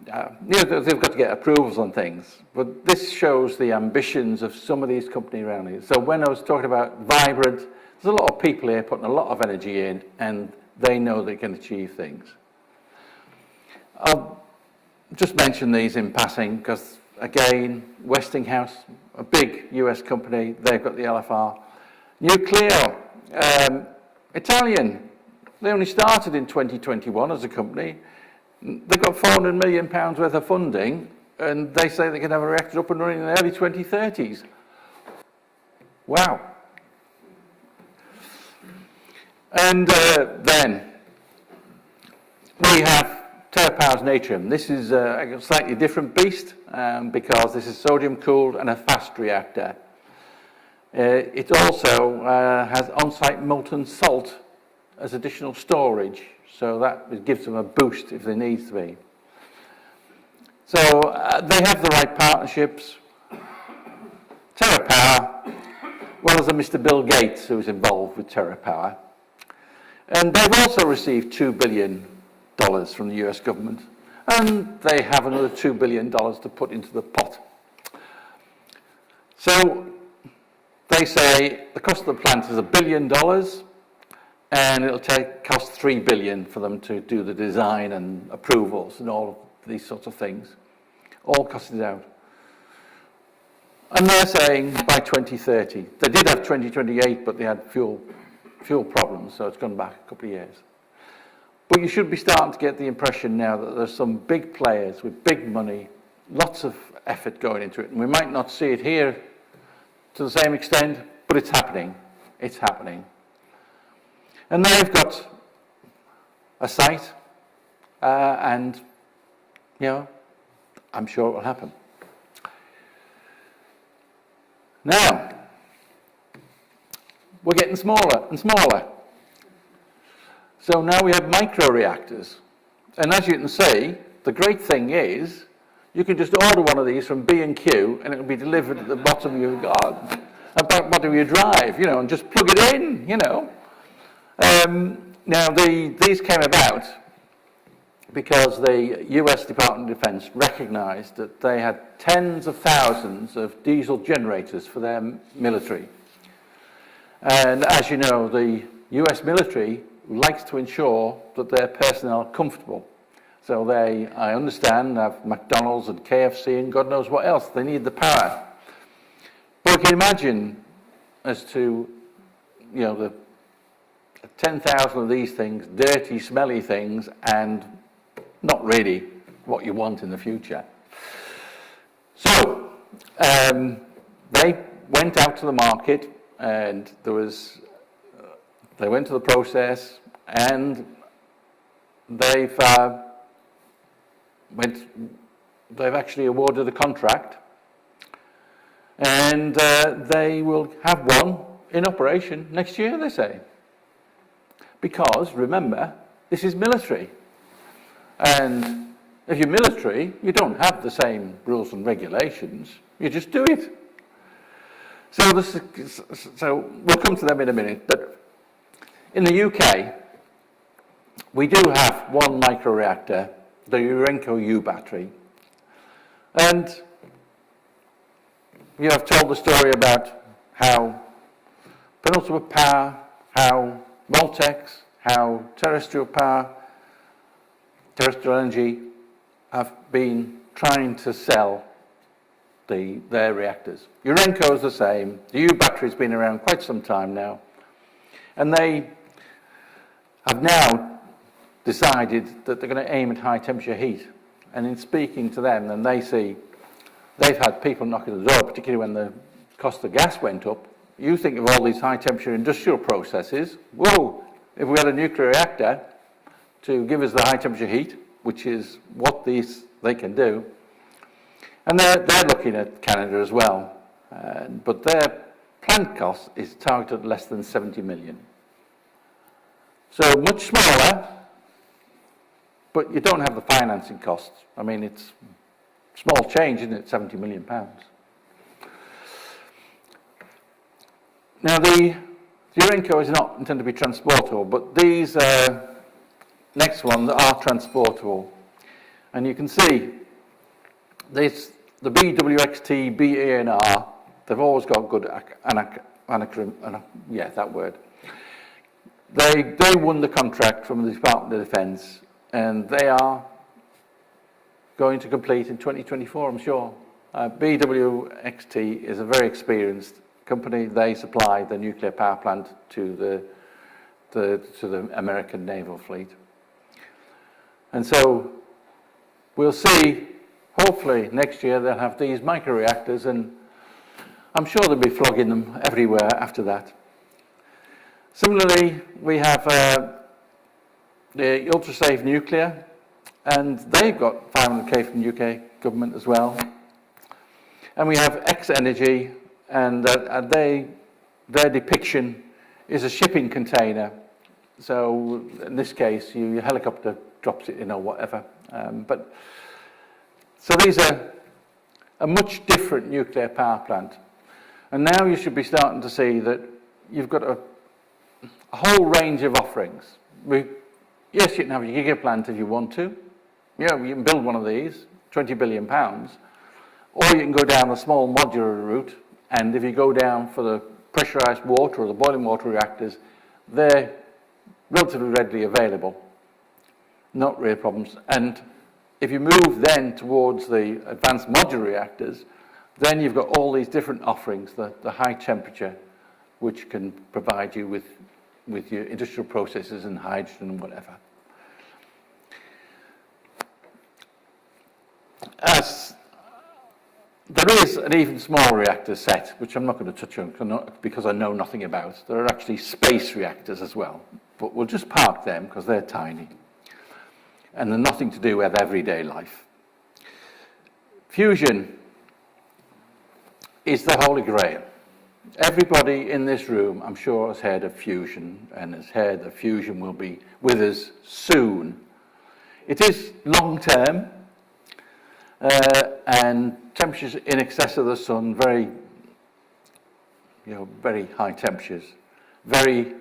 They've got to get approvals on things, but this shows the ambitions of some of these companies around here. So when I was talking about vibrant, there's a lot of people here putting a lot of energy in, and they know they can achieve things. I'll just mention these in passing because, again, Westinghouse, a big US company, they've got the LFR. Nuclear, Italian, they only started in 2021 as a company. They've got £400 million worth of funding, and they say they can have a reactor up and running in the early 2030s. Wow. And then we have TerraPower's Natrium. This is a slightly different beast because this is sodium cooled and a fast reactor. It also has on-site molten salt as additional storage, so that gives them a boost if there needs to be. So they have the right partnerships. TerraPower, well, there's a Mr. Bill Gates who's involved with TerraPower. And they've also received $2 billion from the US government, and they have another $2 billion to put into the pot. So they say the cost of the plant is $1 billion, and it'll cost $3 billion for them to do the design and approvals and all of these sorts of things, all costed out. And they're saying by 2030. They did have 2028, but they had fuel problems, so it's gone back a couple of years. But you should be starting to get the impression now that there's some big players with big money, lots of effort going into it, and we might not see it here to the same extent, but it's happening. It's happening. And they've got a site, and, you know, I'm sure it will happen. Now, we're getting smaller and smaller. So now we have microreactors. And as you can see, the great thing is, you can just order one of these from B&Q and it'll be delivered at the bottom of your garden, bottom of your drive, you know, and just plug it in, you know. Now, these came about because the US Department of Defense recognized that they had tens of thousands of diesel generators for their military. And as you know, the US military likes to ensure that their personnel are comfortable. So they, I understand, have McDonald's and KFC and God knows what else. They need the power. But you can imagine as to, you know, the 10,000 of these things, dirty, smelly things, and not really what you want in the future. So they went out to the market, and they went to the process, and they've actually awarded a contract, and they will have one in operation next year, they say. Because, remember, this is military. And if you're military, you don't have the same rules and regulations. You just do it. So we'll come to them in a minute. But in the UK, we do have one microreactor, the Urenco U battery. And you have told the story about how penultimate power, how Voltex, how terrestrial power, terrestrial energy have been trying to sell their reactors. Urenco is the same. The U battery's been around quite some time now. And they have now decided that they're going to aim at high temperature heat. And in speaking to them, then they see, they've had people knocking at the door, particularly when the cost of gas went up. You think of all these high temperature industrial processes, whoa, if we had a nuclear reactor to give us the high temperature heat, which is what they can do. And they're looking at Canada as well, but their plant cost is targeted at less than 70 million. So much smaller, but you don't have the financing costs. I mean, it's small change, isn't it, 70 million pounds. Now, the Urenco is not intended to be transportable, but these next ones are transportable. And you can see this, the BWXT, BANR, they've always got good yeah, that word. They won the contract from the Department of Defence, and they are going to complete in 2024, I'm sure. BWXT is a very experienced company. They supply the nuclear power plant to the American naval fleet. And so we'll see, hopefully next year they'll have these microreactors, and I'm sure they'll be flogging them everywhere after that. Similarly, we have the ultra-safe nuclear, and they've got 500k from the UK government as well. And we have X-Energy, and their depiction is a shipping container. So in this case, your helicopter drops it in or whatever. So these are a much different nuclear power plant. And now you should be starting to see that you've got a whole range of offerings. Yes, you can have a gigaplant if you want to. Yeah, you can build one of these, £20 billion. Or you can go down the small modular route, and if you go down for the pressurized water or the boiling water reactors, they're relatively readily available. Not real problems. And if you move then towards the advanced modular reactors, then you've got all these different offerings, the high temperature, which can provide you with your industrial processes and hydrogen and whatever. There is an even smaller reactor set, which I'm not going to touch on because I know nothing about. There are actually space reactors as well, but we'll just park them because they're tiny. And they're nothing to do with everyday life. Fusion is the holy grail. Everybody in this room, I'm sure, has heard of fusion and has heard that fusion will be with us soon. It is long term, and temperatures in excess of the sun, very high temperatures, very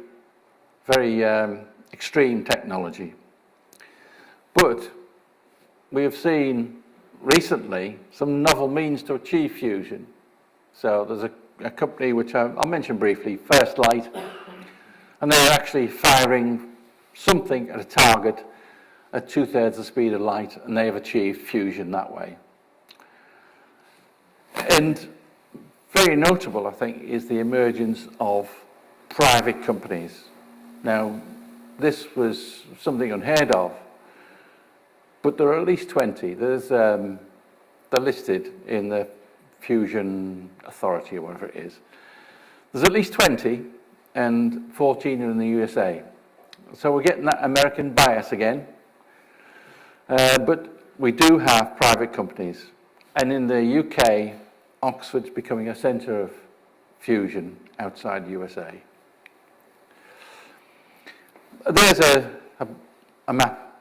extreme technology. But we have seen recently some novel means to achieve fusion. So there's a company which I'll mention briefly, First Light, and they're actually firing something at a target at 2/3 the speed of light, and they have achieved fusion that way. And very notable, I think, is the emergence of private companies. Now, this was something unheard of, but there are at least 20. They're listed in the Fusion Authority or whatever it is. There's at least 20, and 14 are in the USA. So we're getting that American bias again. But we do have private companies. And in the UK, Oxford's becoming a centre of fusion outside the USA. There's a map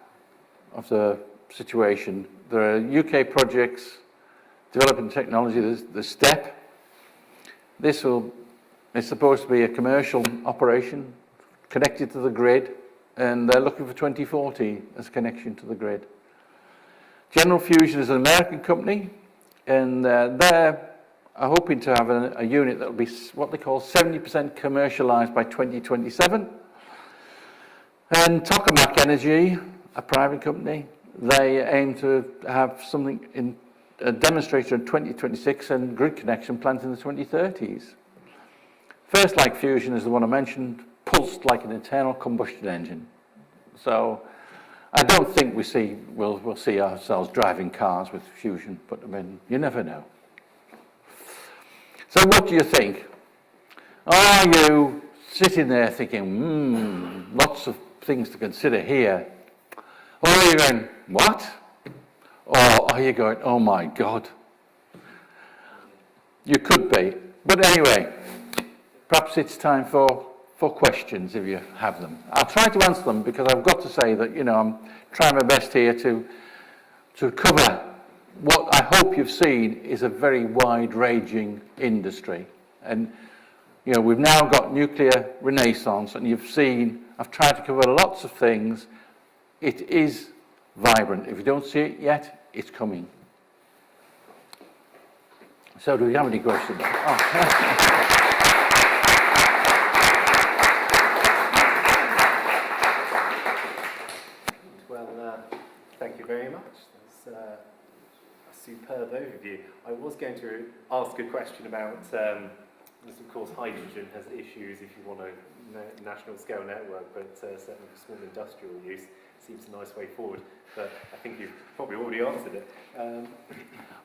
of the situation. There are UK projects developing technology. There's the STEP. This is supposed to be a commercial operation connected to the grid, and they're looking for 2040 as connection to the grid. General Fusion is an American company, and they're hoping to have a unit that will be what they call 70% commercialized by 2027. And Tokamak Energy, a private company, they aim to have something in a demonstrator in 2026 and grid connection plant in the 2030s. First Light Fusion is the one I mentioned, pulsed like an internal combustion engine. So I don't think we'll see ourselves driving cars with fusion, but I mean, you never know. So what do you think? Are you sitting there thinking, lots of things to consider here? Or are you going, what? Or are you going, oh my God? You could be. But anyway, perhaps it's time for questions if you have them. I'll try to answer them because I've got to say that, I'm trying my best here to cover what I hope you've seen is a very wide-ranging industry. And, we've now got nuclear renaissance, and you've seen, I've tried to cover lots of things. It is vibrant. If you don't see it yet, it's coming. So do we have any questions? Well, thank you very much. That's a superb overview. I was going to ask a question about, of course, hydrogen has issues if you want a national scale network, but certainly for small industrial use, seems a nice way forward. But I think you've probably already answered it.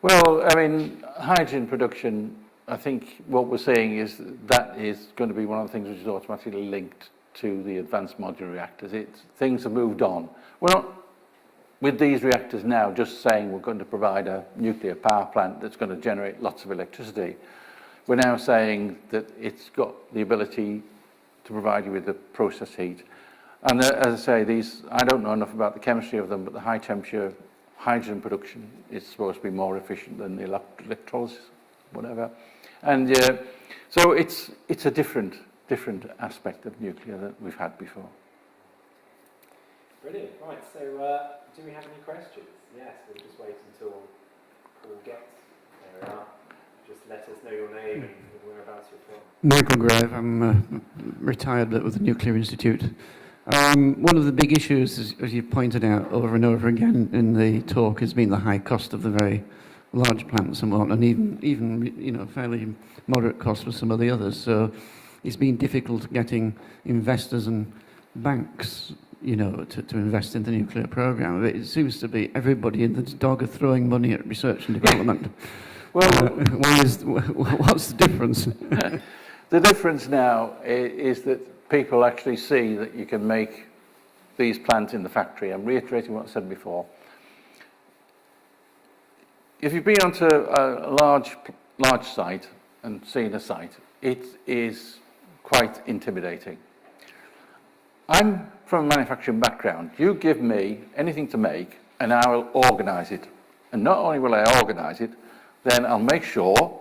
Well, I mean, hydrogen production, I think what we're saying is that is going to be one of the things which is automatically linked to the advanced modular reactors. Things have moved on. We're not, with these reactors now, just saying we're going to provide a nuclear power plant that's going to generate lots of electricity. We're now saying that it's got the ability to provide you with the process heat. And as I say, I don't know enough about the chemistry of them, but the high temperature hydrogen production is supposed to be more efficient than the electrolysis, whatever. And so it's a different aspect of nuclear that we've had before. Brilliant. Right, so do we have any questions? Yes, we'll just wait until Paul gets. There we are. Just let us know your name and whereabouts you're from. Michael Grave, I'm retired with the Nuclear Institute. One of the big issues, as you pointed out over and over again in the talk, has been the high cost of the very large plants and whatnot, and even fairly moderate cost for some of the others. So it's been difficult getting investors and banks, to invest in the nuclear program. It seems to be everybody in the dog are throwing money at research and development. Well, what's the difference? The difference now is that people actually see that you can make these plants in the factory. I'm reiterating what I said before. If you've been onto a large site and seen a site, it is quite intimidating. I'm from a manufacturing background. You give me anything to make and I will organise it. And not only will I organise it, then I'll make sure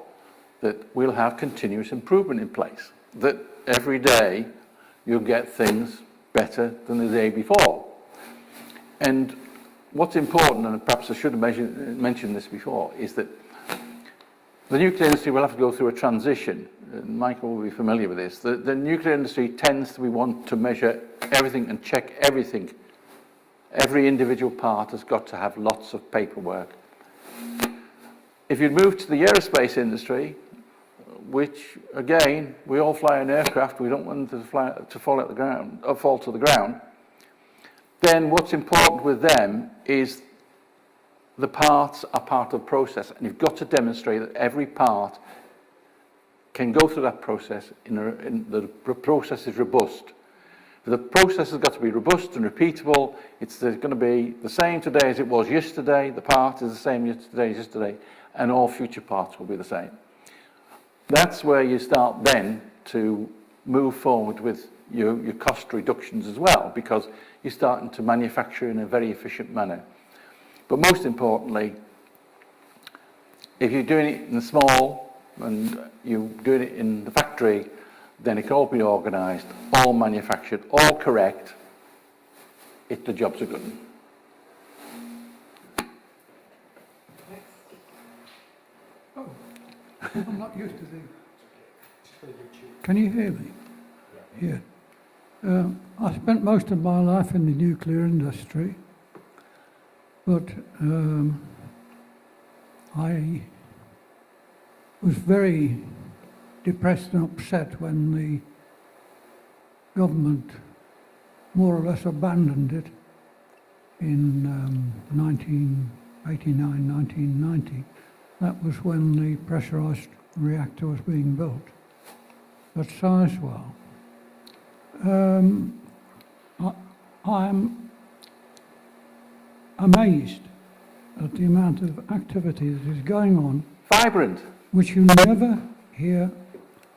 that we'll have continuous improvement in place, that every day you'll get things better than the day before. And what's important, and perhaps I should have mentioned this before, is that the nuclear industry will have to go through a transition. Michael will be familiar with this. The nuclear industry tends to want to measure everything and check everything. Every individual part has got to have lots of paperwork. If you move to the aerospace industry, which again, we all fly an aircraft, we don't want them to fall at the ground, or fall to the ground, then what's important with them is the parts are part of the process, and you've got to demonstrate that every part can go through that process, the process is robust. The process has got to be robust and repeatable. It's going to be the same today as it was yesterday. The part is the same today as yesterday, and all future parts will be the same. That's where you start then to move forward with your cost reductions as well, because you're starting to manufacture in a very efficient manner. But most importantly, if you're doing it in the small and you're doing it in the factory, then it can all be organised, all manufactured, all correct, if the jobs are good. Oh, I'm not used to the... Can you hear me? Yeah. I spent most of my life in the nuclear industry, but I was very depressed and upset when the government more or less abandoned it in 1989, 1990. That was when the pressurised reactor was being built at Sizewell. I'm amazed at the amount of activity that is going on, Vibrant. which you never hear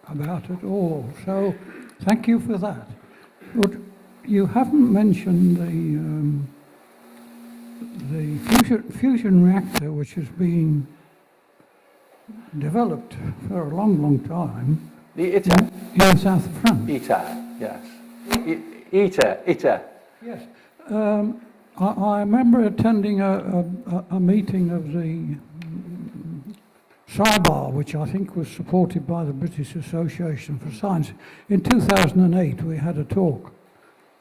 about at all. So thank you for that. But you haven't mentioned the fusion reactor, which has been developed for a long, long time The ITER. in the south of France. ITER, yes. ITER. Yes. I remember attending a meeting of the SIBAR, which I think was supported by the British Association for Science. In 2008, we had a talk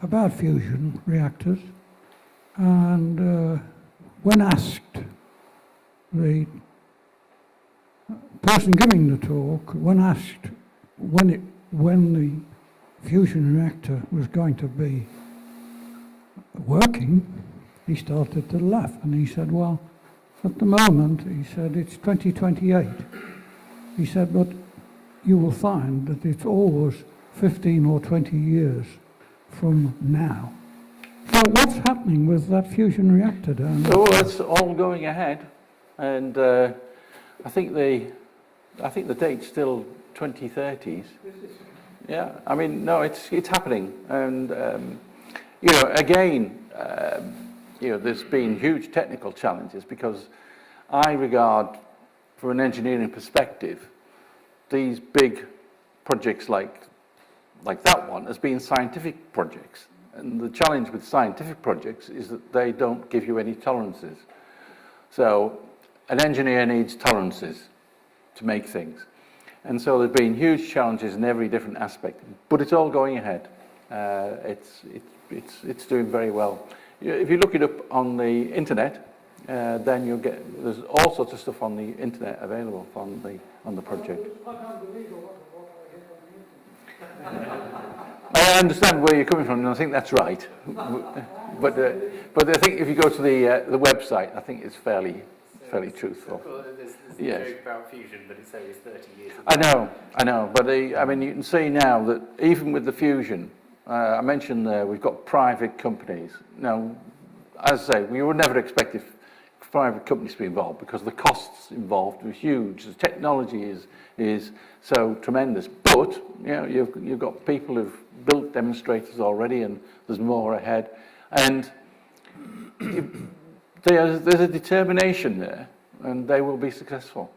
about fusion reactors, and when asked, the person giving the talk, when asked when the fusion reactor was going to be working, he started to laugh, and he said, well, at the moment, he said, it's 2028. He said, but you will find that it's always 15 or 20 years from now. So what's happening with that fusion reactor down there? Oh, that's all going ahead, and I think the date's still 2030s. Yeah, I mean, no, it's happening, and you know, again, you know, there's been huge technical challenges because I regard, from an engineering perspective, these big projects like that one as being scientific projects. And the challenge with scientific projects is that they don't give you any tolerances. So an engineer needs tolerances to make things. And so there's been huge challenges in every different aspect, but it's all going ahead. It's doing very well. If you look it up on the internet, then you'll get, there's all sorts of stuff on the internet available on the project. I understand where you're coming from, and I think that's right. But I think if you go to the website, I think it's fairly truthful. There's Yes. a joke about fusion, but it's only 30 years. I know, but I mean, you can see now that even with the fusion, I mentioned there, we've got private companies. Now, as I say, we would never expect if private companies to be involved because the costs involved are huge. The technology is so tremendous. But, you know, you've got people who've built demonstrators already, and there's more ahead. And there's a determination there, and they will be successful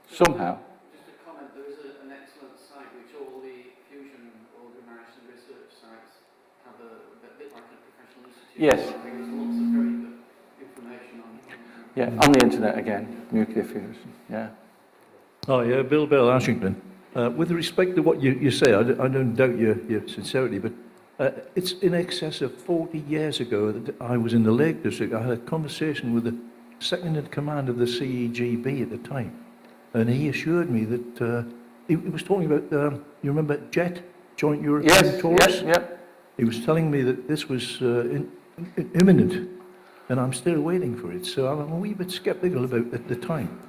somehow. Just a comment, there is an excellent site which all the fusion organised and research sites have a bit like a professional institute. Yes. There's lots of very good information on it. Yeah, on the internet again, nuclear fusion, yeah. Oh, yeah, Bill Ashington. With respect to what you say, I don't doubt your sincerity, but it's in excess of 40 years ago that I was in the Lake District. I had a conversation with the second in command of the CEGB at the time, and he assured me that he was talking about, you remember JET, Joint European Taurus? Yes. He was telling me that this was imminent, and I'm still waiting for it. So I'm a wee bit sceptical about it at the time.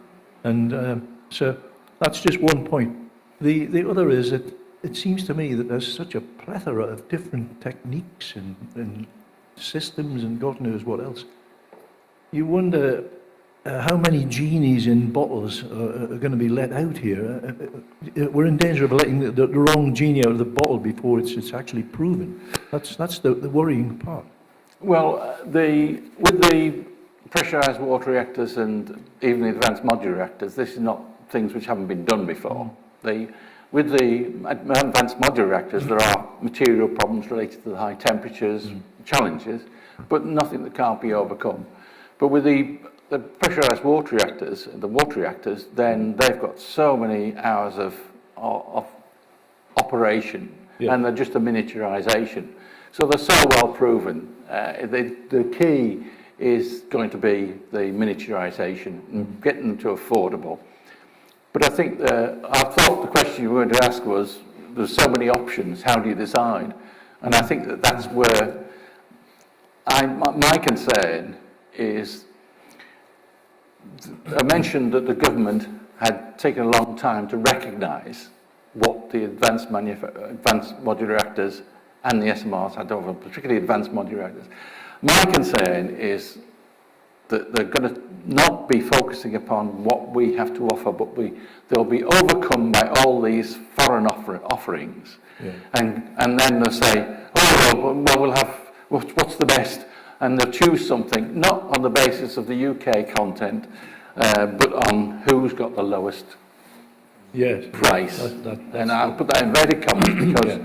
And so that's just one point. The other is that it seems to me that there's such a plethora of different techniques and systems and God knows what else. You wonder how many genies in bottles are going to be let out here. We're in danger of letting the wrong genie out of the bottle before it's actually proven. That's the worrying part. Well, with the pressurised water reactors and even the advanced modular reactors, this is not things which haven't been done before. With the advanced modular reactors, there are material problems related to the high temperatures, challenges, but nothing that can't be overcome. But with the pressurised water reactors, then they've got so many hours of operation, and they're just a miniaturisation. So they're so well proven. The key is going to be the miniaturisation and getting them to affordable. But I think I thought the question you were going to ask was, there's so many options, how do you decide? And I think that's where my concern is, I mentioned that the government had taken a long time to recognise what the advanced modular reactors and the SMRs had to offer, particularly advanced modular reactors. My concern is that they're going to not be focusing upon what we have to offer, but they'll be overcome by all these foreign offerings. Yeah. And then they'll say, oh, well, we'll have, what's the best? And they'll choose something, not on the basis of the UK content, but on who's got the lowest price. And I'll put that in inverted commas because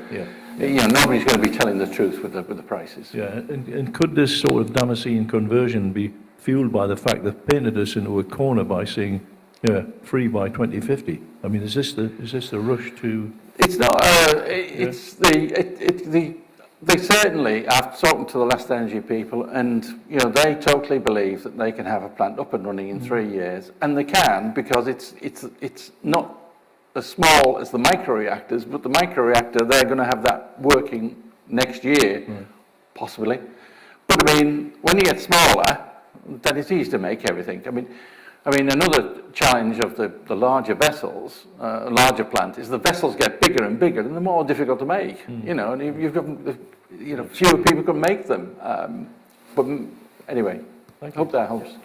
you know, nobody's going to be telling the truth with the prices. Yeah, and could this sort of Damascene conversion be fueled by the fact that painted us into a corner by saying, yeah, free by 2050? I mean, is this the rush to? It's not. They certainly. I've spoken to the Last Energy people, and you know they totally believe that they can have a plant up and running in 3 years, and they can because it's not as small as the microreactors, but the microreactor they're going to have that working next year, possibly. But I mean, when you get smaller, then it's easy to make everything. I mean, another challenge of the larger vessels, larger plant, is the vessels get bigger and bigger, and they're more difficult to make. You know, and you've got, you know, fewer people can make them. But anyway, I hope that helps.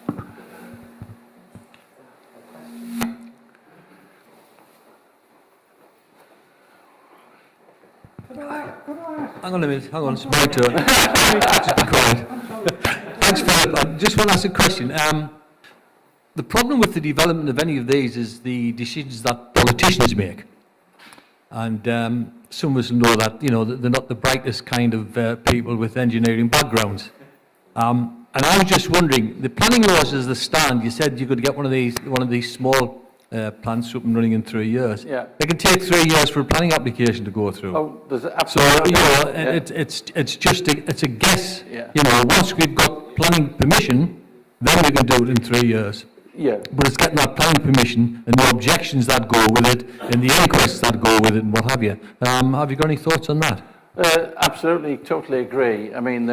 Hang on a minute, hang on, it's my turn. Just be quiet. Thanks, Philip. I just want to ask a question. The problem with the development of any of these is the decisions that politicians make. And some of us know that, you know, they're not the brightest kind of people with engineering backgrounds. And I was just wondering, the planning laws as they stand, you said you could get one of these small plants up and running in 3 years. Yeah. It can take 3 years for a planning application to go through. Oh, there's So, absolutely. you know, Yeah. it's just a guess. Yeah. You know, once we've got planning permission, then we can do it in 3 years. Yeah. But it's getting that planning permission and the objections that go with it and the inquests that go with it and what have you. Have you got any thoughts on that? Absolutely, totally agree. I mean,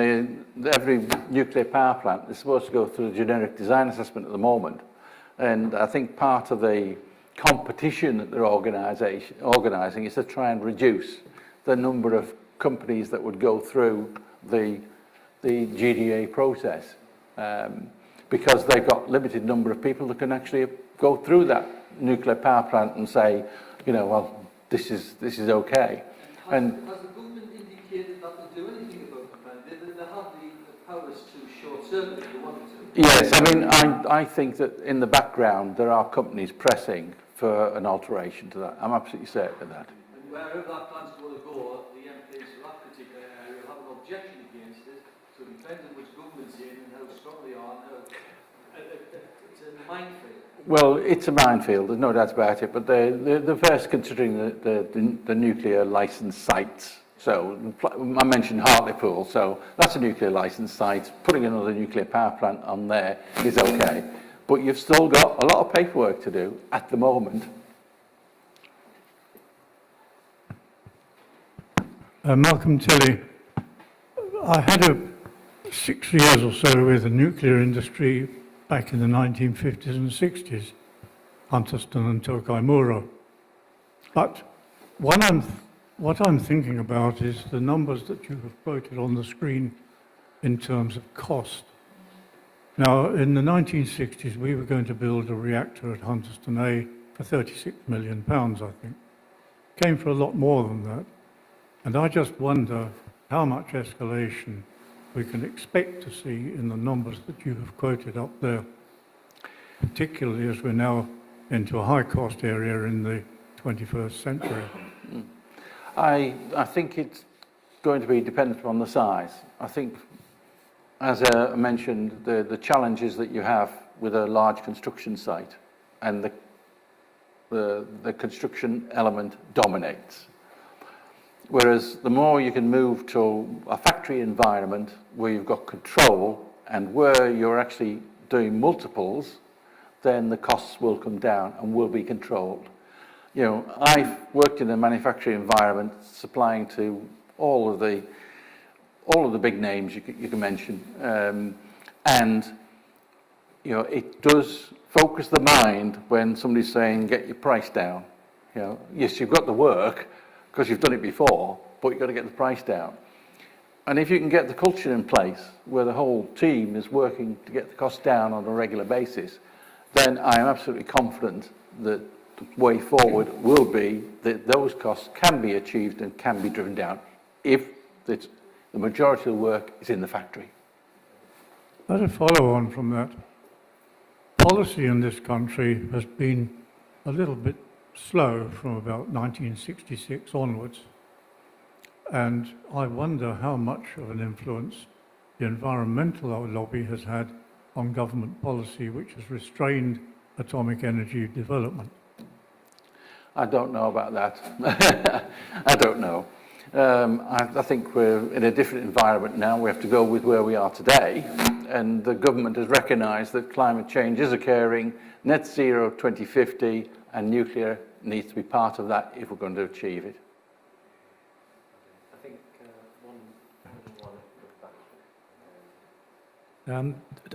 every nuclear power plant is supposed to go through a generic design assessment at the moment. And I think part of the competition that they're organising is to try and reduce the number of companies that would go through the GDA process. Because they've got limited number of people that can actually go through that nuclear power plant and say, you know, well, this is okay. And has the government indicated that they'll do anything about the plan? They have the powers to short circuit if they wanted to. yes, I mean, I think that in the background there are companies pressing for an alteration to that. I'm absolutely certain of that. And wherever that plan's going to go, the MPs for that particular area will have an objection against it. So it depends on which government's in and how strong they are. It's a minefield. Well, it's a minefield, there's no doubt about it, but they're first considering the nuclear licensed sites. So I mentioned Hartlepool, so that's a nuclear licensed site. Putting another nuclear power plant on there is okay. But you've still got a lot of paperwork to do at the moment. Malcolm Tilley, I had 6 years or so with the nuclear industry back in the 1950s and 60s, Hunterston and Tokai Muro. But what I'm thinking about is the numbers that you have quoted on the screen in terms of cost. Now, in the 1960s, we were going to build a reactor at Hunterston A for £36 million, I think. Came for a lot more than that. And I just wonder how much escalation we can expect to see in the numbers that you have quoted up there, particularly as we're now into a high-cost area in the 21st century. I think it's going to be dependent on the size. I think, as I mentioned, the challenges that you have with a large construction site and the construction element dominates. Whereas the more you can move to a factory environment where you've got control and where you're actually doing multiples, then the costs will come down and will be controlled. You know, I've worked in a manufacturing environment supplying to all all of the big names you can mention. And, you know, it does focus the mind when somebody's saying, get your price down. You know, yes, you've got the work because you've done it before, but you've got to get the price down. And if you can get the culture in place where the whole team is working to get the cost down on a regular basis, then I am absolutely confident that the way forward will be that those costs can be achieved and can be driven down if the majority of the work is in the factory. As a follow-on from that, policy in this country has been a little bit slow from about 1966 onwards. And I wonder how much of an influence the environmental lobby has had on government policy, which has restrained atomic energy development. I don't know about that. I don't know. I think we're in a different environment now. We have to go with where we are today. And the government has recognised that climate change is occurring, net zero 2050, and nuclear needs to be part of that if we're going to achieve it. I think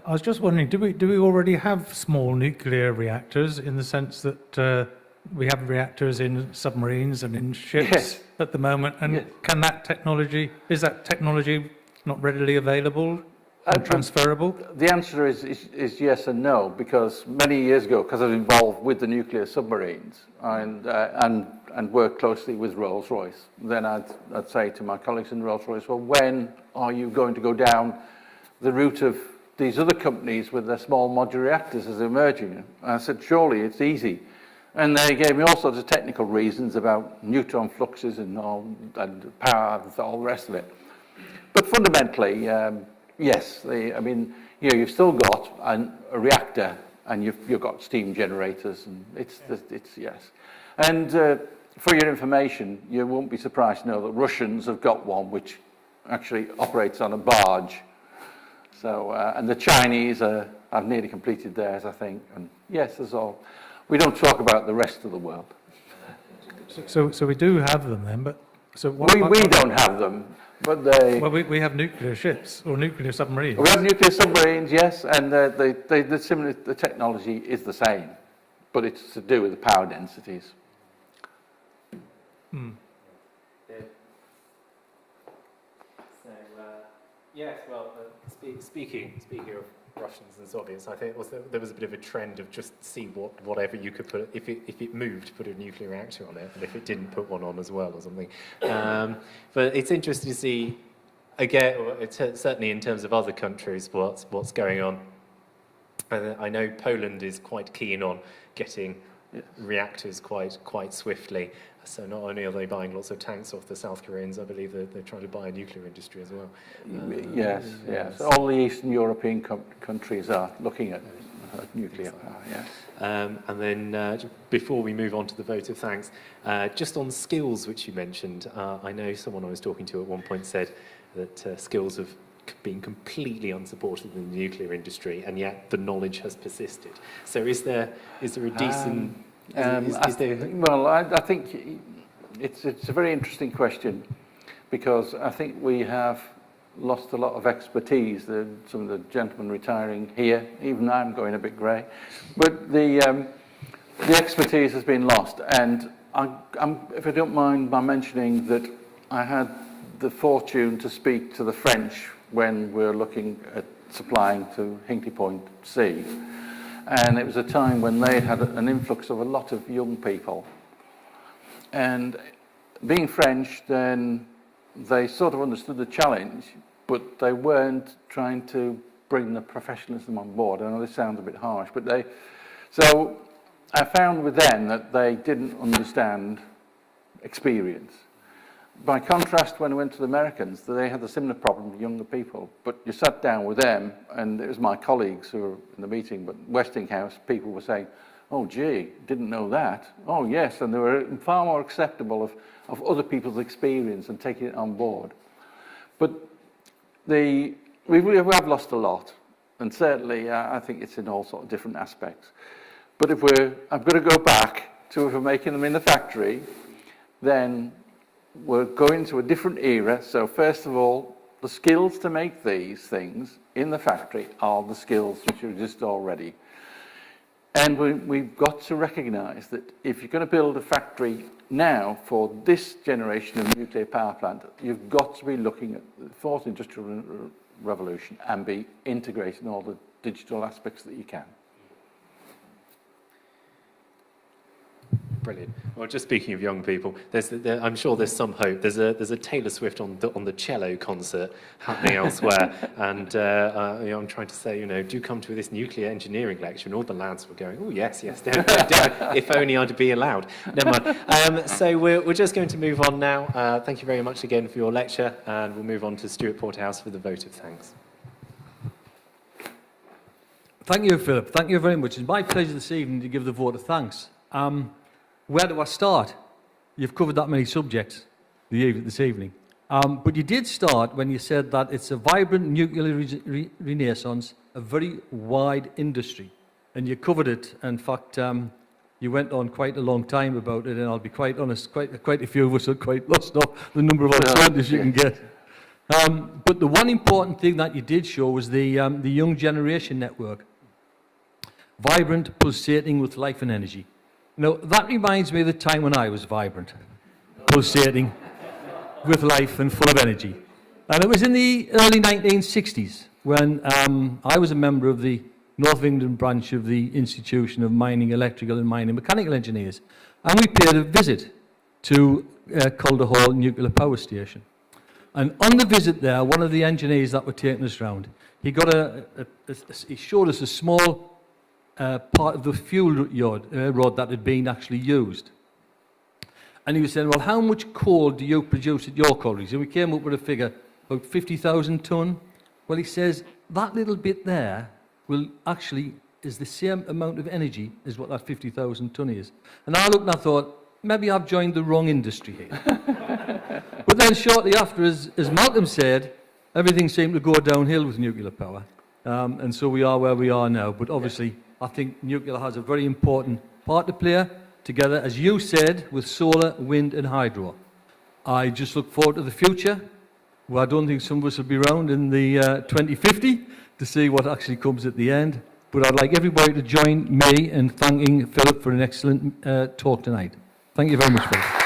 I was just wondering, do we already have small nuclear reactors in the sense that we have reactors in submarines and in ships Yes. at the moment? And Yes. is that technology not readily available and transferable? The answer is yes and no, because many years ago, because I was involved with the nuclear submarines and worked closely with Rolls-Royce, then I'd say to my colleagues in Rolls-Royce, well, when are you going to go down the route of these other companies with their small modular reactors as emerging? And I said, surely it's easy. And they gave me all sorts of technical reasons about neutron fluxes and power and all the rest of it. But fundamentally, yes, I mean, you know, you've still got a reactor and you've got steam generators, and it's yes. And for your information, you won't be surprised to know that Russians have got one which actually operates on a barge. So, and the Chinese have nearly completed theirs, I think. And yes, there's all. We don't talk about the rest of the world. So we do have them then, but so We don't have them, but they. Well, we have nuclear ships or nuclear submarines. We have nuclear submarines, yes, and the technology is the same, but it's to do with the power densities. Hmm. So, yes, well, speaking of Russians and Soviets, I think there was a bit of a trend of just see whatever you could put, if it moved, put a nuclear reactor on it, and if it didn't, put one on as well or something. But it's interesting to see, again, certainly in terms of other countries, what's going on. I know Poland is quite keen on getting reactors quite swiftly. So not only are they buying lots of tanks off the South Koreans, I believe they're trying to buy a nuclear industry as well. Yes. All the Eastern European countries are looking at nuclear power, yes. And then before we move on to the vote of thanks, just on skills, which you mentioned, I know someone I was talking to at one point said that skills have been completely unsupported in the nuclear industry, and yet the knowledge has persisted. So is there a decent... Well, I think it's a very interesting question, because I think we have lost a lot of expertise. Some of the gentlemen retiring here, even I'm going a bit grey, but the expertise has been lost. And if I don't mind my mentioning that I had the fortune to speak to the French when we were looking at supplying to Hinkley Point C. And it was a time when they had an influx of a lot of young people. And being French, then they sort of understood the challenge, but they weren't trying to bring the professionalism on board. I know this sounds a bit harsh, but so I found with them that they didn't understand experience. By contrast, when I went to the Americans, they had a similar problem with younger people. But you sat down with them, and it was my colleagues who were in the meeting, but Westinghouse, people were saying, oh, gee, didn't know that. Oh, yes, and they were far more acceptable of other people's experience and taking it on board. But we have lost a lot, and certainly I think it's in all sorts of different aspects. But if I've got to go back to if we're making them in the factory, then we're going to a different era. So first of all, the skills to make these things in the factory are the skills which exist already. And we've got to recognise that if you're going to build a factory now for this generation of nuclear power plant, you've got to be looking at the fourth industrial revolution and be integrating all the digital aspects that you can. Brilliant. Well, just speaking of young people, I'm sure there's some hope. There's a Taylor Swift on the cello concert happening elsewhere, and I'm trying to say, do come to this nuclear engineering lecture, and all the lads were going, oh yes, definitely, if only I'd be allowed. Never mind. So we're just going to move on now. Thank you very much again for your lecture, and we'll move on to Stuart Porterhouse for the vote of thanks. Thank you, Philip. Thank you very much. It's my pleasure this evening to give the vote of thanks. Where do I start? You've covered that many subjects this evening. But you did start when you said that it's a vibrant nuclear renaissance, a very wide industry. And you covered it. In fact, you went on quite a long time about it, and I'll be quite honest, quite a few of us are quite lost off the number of alternatives you can get. But the one important thing that you did show was the young generation network. Vibrant, pulsating with life and energy. Now, that reminds me of the time when I was vibrant, pulsating, with life and full of energy. And it was in the early 1960s when I was a member of the North of England branch of the Institution of Mining, Electrical and Mining Mechanical Engineers. And we paid a visit to Calder Hall Nuclear Power Station. And on the visit there, one of the engineers that were taking us round, he showed us a small part of the fuel rod that had been actually used. And he was saying, well, how much coal do you produce at your collieries? And we came up with a figure, about 50,000 tonne. Well, he says, that little bit there is the same amount of energy as what that 50,000 tonne is. And I looked and I thought, maybe I've joined the wrong industry here. But then shortly after, as Malcolm said, everything seemed to go downhill with nuclear power. And so we are where we are now. But obviously, I think nuclear has a very important part to play together, as you said, with solar, wind and hydro. I just look forward to the future, where I don't think some of us will be around in the 2050 to see what actually comes at the end. But I'd like everybody to join me in thanking Philip for an excellent talk tonight. Thank you very much, Philip.